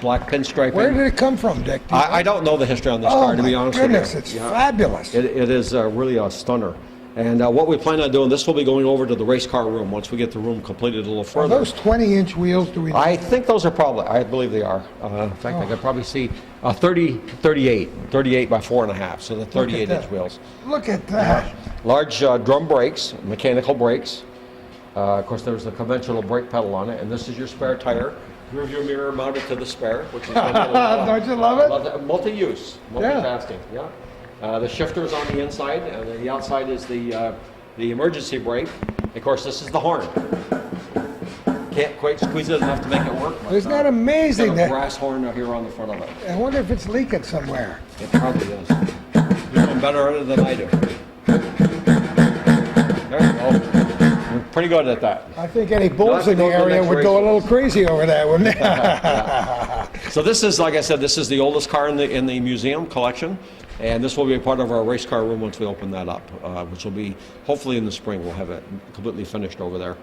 Black pinstriping. Where did it come from, Dick? I don't know the history on this car, to be honest with you. Oh, my goodness, it's fabulous. It is really a stunner. And what we plan on doing, this will be going over to the race car room once we get the room completed a little further. Are those 20-inch wheels, do we know? I think those are probably, I believe they are. In fact, I could probably see 38 by 4.5, so the 38-inch wheels. Look at that. Large drum brakes, mechanical brakes. Of course, there's the conventional brake pedal on it, and this is your spare tire. Rearview mirror mounted to the spare, which is Don't you love it? Multi-use, multitasking. Yeah. The shifter's on the inside, and the outside is the emergency brake. Of course, this is the horn. Can't quite squeeze it enough to make it work. Isn't that amazing? Got a brass horn out here on the front of it. I wonder if it's leaking somewhere. It probably is. You're doing better at it than I do. There you go. We're pretty good at that. I think any bulls in the area would go a little crazy over that, wouldn't they? So this is, like I said, this is the oldest car in the museum collection, and this will be a part of our race car room once we open that up, which will be hopefully in the spring. We'll have it completely finished over there.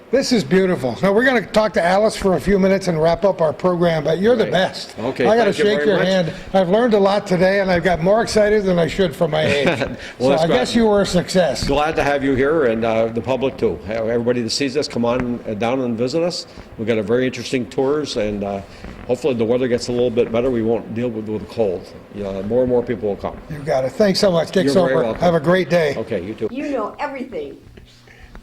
This is beautiful. Now, we're going to talk to Alice for a few minutes and wrap up our program, but you're the best. Okay, I got to thank you shake very your much. hand. I've learned a lot today, and I've got more excited than I should for my age. Well, so I guess you were a success. Glad to have you here, and the public too. Everybody that sees us, come on down and visit us. We've got a very interesting tours, and hopefully the weather gets a little bit better. We won't deal with the cold. More and more people will come. You got it. Thanks so much, Dick You're very Soper. welcome. Have a great day. Okay, you too. You know everything.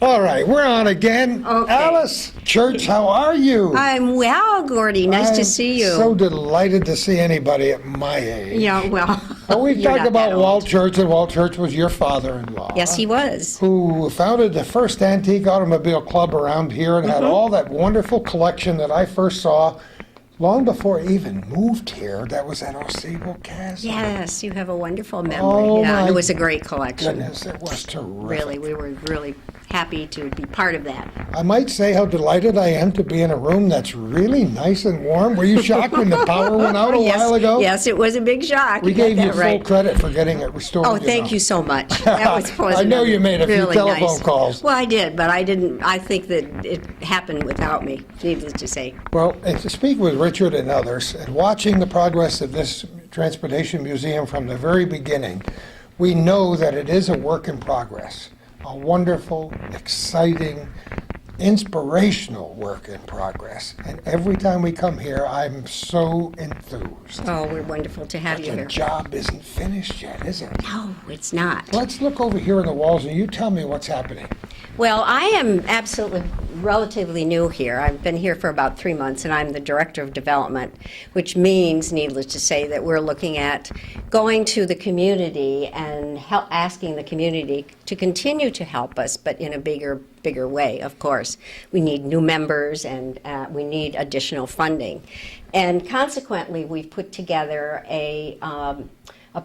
All right, we're on again. Okay. Alice Church, how are you? I'm well, Gordy. Nice to see you. So delighted to see anybody at my age. Yeah, well. We've you're talked not about that old. Walt Church, and Walt Church was your father-in-law. Yes, he was. Who founded the first antique automobile club around here and had Mm-hmm. all that wonderful collection that I first saw long before I even moved here. That was at Osebo Castle. Yes, you have a wonderful memory. Oh, yeah, my it was a great collection. Goodness, it was terrific. Really, we were really happy to be part of that. I might say how delighted I am to be in a room that's really nice and warm. Were you shocked when the power went out a yes, while ago? Yes, it was a big shock. We You got gave you that full right. credit for getting it restored. Oh, thank you so much. That was I know you made a few really telephone nice. calls. Well, I did, but I didn't. I think that it happened without me, needless to say. Well, and to speak with Richard and others, and watching the progress of this Transportation Museum from the very beginning, we know that it is a work in progress. A wonderful, exciting, inspirational work in progress. And every time we come here, I'm so enthused. Oh, we're wonderful to have you The here. job isn't finished yet, is it? No, it's not. Let's look over here on the walls and you tell me what's happening. Well, I am absolutely relatively new here. I've been here for about 3 months, and I'm the Director of Development, which means, needless to say, that we're looking at going to the community and asking the community to continue to help us, but in a bigger way, of course. We need new members, and we need additional funding. And consequently, we've put together a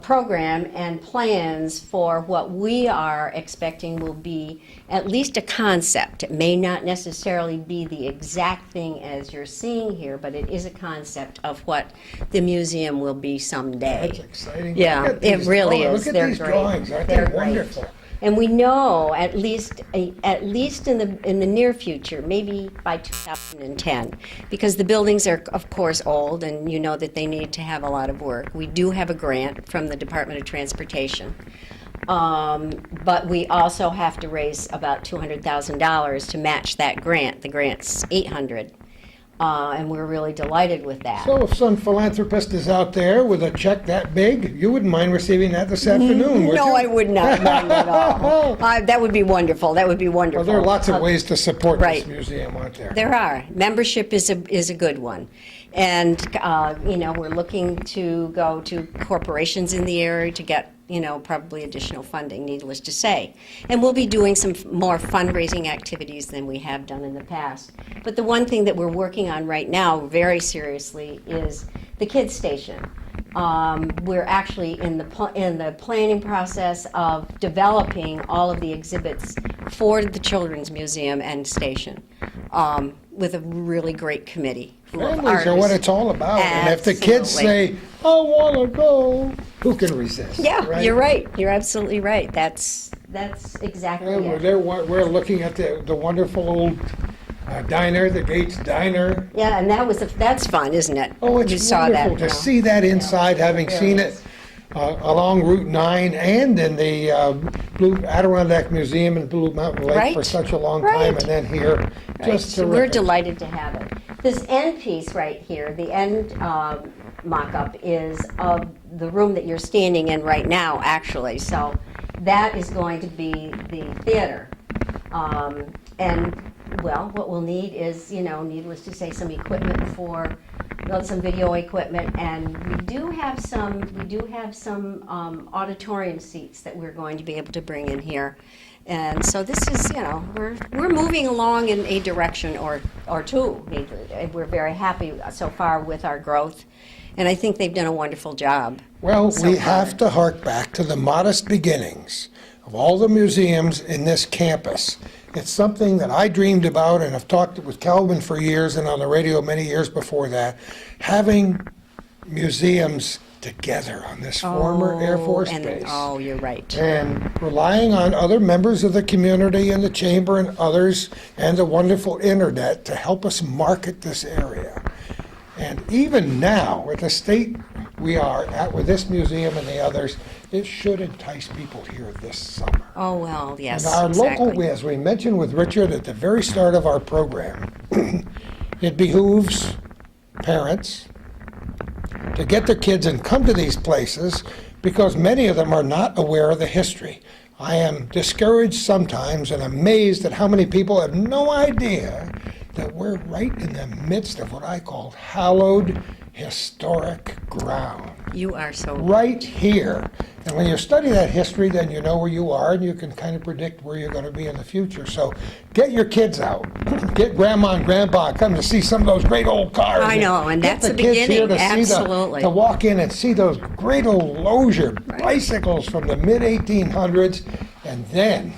program and plans for what we are expecting will be at least a concept. It may not necessarily be the exact thing as you're seeing here, but it is a concept of what the museum will be someday. That's exciting. Yeah, Look at it these really drawings. is. Look at They're these great. drawings. Aren't They're they great. wonderful? And we know, at least in the near future, maybe by 2010, because the buildings are, of course, old, and you know that they need to have a lot of work. We do have a grant from the Department of Transportation, but we also have to raise about $200,000 to match that grant. The grant's $800,000. And we're really delighted with that. So if some philanthropist is out there with a check that big, you wouldn't mind receiving that this afternoon, would you? No, I would not mind at all. That would be wonderful. That would be wonderful. Well, there are lots of ways to support right. this museum, aren't there? There are. Membership is a good one. And, we're looking to go to corporations in the area to get, probably additional funding, needless to say. And we'll be doing some more fundraising activities than we have done in the past. But the one thing that we're working on right now very seriously is the kids station. We're actually in the planning process of developing all of the exhibits for the Children's Museum and station, with a really great committee. Families are what it's all about. And if the kids say, I want to go, who can resist? Yeah, right? You're right. You're absolutely right. That's exactly And it. we're looking at the wonderful old diner, the Gates Diner. Yeah, and that's fun, isn't it? Oh, it's You saw wonderful that, to see that inside, having There seen it it along Route 9 and in the Blue Adirondack Museum in Blue Mountain Lake Right. for such a long Right. time, and then here, Right. just So we're terrific. delighted to have it. This end piece right here, the end mock-up, is of the room that you're standing in right now, actually. So that is going to be the theater. Well, what we'll need is, needless to say, some equipment some video equipment, and we do have some auditorium seats that we're going to be able to bring in here. And so this is, we're moving along in a direction or two. We're very happy so far with our growth, and I think they've done a wonderful job. Well, so we far. have to hark back to the modest beginnings of all the museums in this campus. It's something that I dreamed about, and I've talked with Calvin for years and on the radio many years before that, having museums together on this former Air Force base. Oh, you're right. And relying on other members of the community and the chamber and others and the wonderful internet to help us market this area. And even now, with the state we are at with this museum and the others, it should entice people here this summer. Oh, well, yes, And our exactly. local, as we mentioned with Richard at the very start of our program, it behooves parents to get their kids and come to these places because many of them are not aware of the history. I am discouraged sometimes and amazed at how many people have no idea that we're right in the midst of what I call hallowed historic ground. You are so Right here. And when you study that history, then you know where you are and you can kind of predict where you're going to be in the future. So get your kids out. Get grandma and grandpa come to see some of those great old cars. I know, and Get that's the the kids here beginning, to see absolutely. to walk in and see those great old Lozier bicycles from the mid-1800s, and then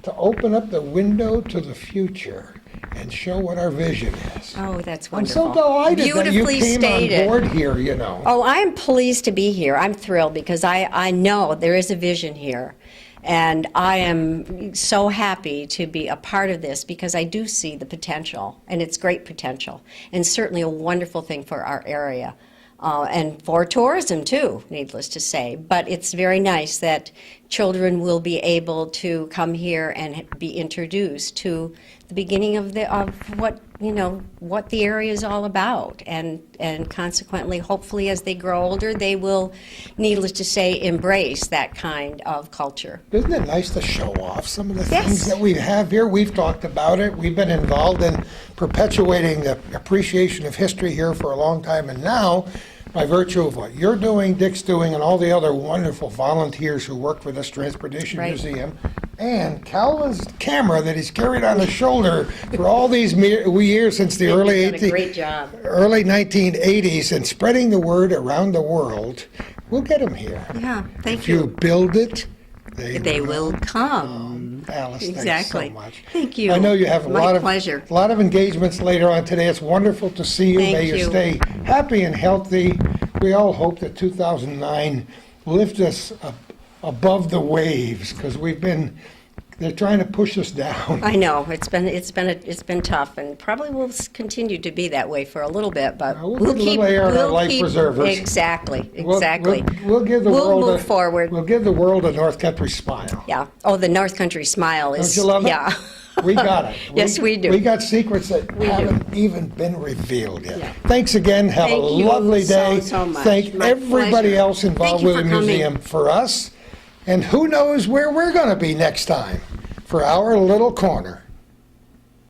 to open up the window to the future and show what our vision is. Oh, that's I'm wonderful. so delighted that you Beautifully came stated. on board here, you know. Oh, I'm pleased to be here. I'm thrilled because I know there is a vision here. And I am so happy to be a part of this because I do see the potential, and it's great potential, and certainly a wonderful thing for our area. And for tourism too, needless to say. But it's very nice that children will be able to come here and be introduced to the beginning of what, what the area is all about. And consequently, hopefully, as they grow older, they will, needless to say, embrace that kind of culture. Isn't it nice to show off some of the Yes. things that we have here? We've talked about it. We've been involved in perpetuating the appreciation of history here for a long time. And now, by virtue of what you're doing, Dick's doing, and all the other wonderful volunteers who work for this Transportation Right. Museum, and Calvin's camera that he's carried on his shoulder for all these years since the early You've done a great job. early 1980s, and spreading the word around the world, we'll get them here. Yeah, thank If you build it, They will come. Alice, thanks Exactly. so much. Thank you. I know you have My pleasure. a lot of engagements later on today. It's wonderful to see you. Thank May you you. stay happy and healthy. We all hope that 2009 will lift us up above the waves, because they're trying to push us down. I know, it's been tough, and probably will continue to be that way for a little bit, but We'll put a little air in our life preservers. Exactly, We'll- exactly. We'll give the We'll world move forward. We'll give the world a North Country smile. Yeah. Oh, the North Country smile is. Don't you love it? Yeah. We got it. Yes, we do. We got secrets that We do. haven't even been revealed yet. Yeah. Thanks again. Have Thank a you lovely day. so much. Thank My everybody pleasure. else involved Thank you with the for coming. museum for us. And who knows where we're going to be next time for our little corner.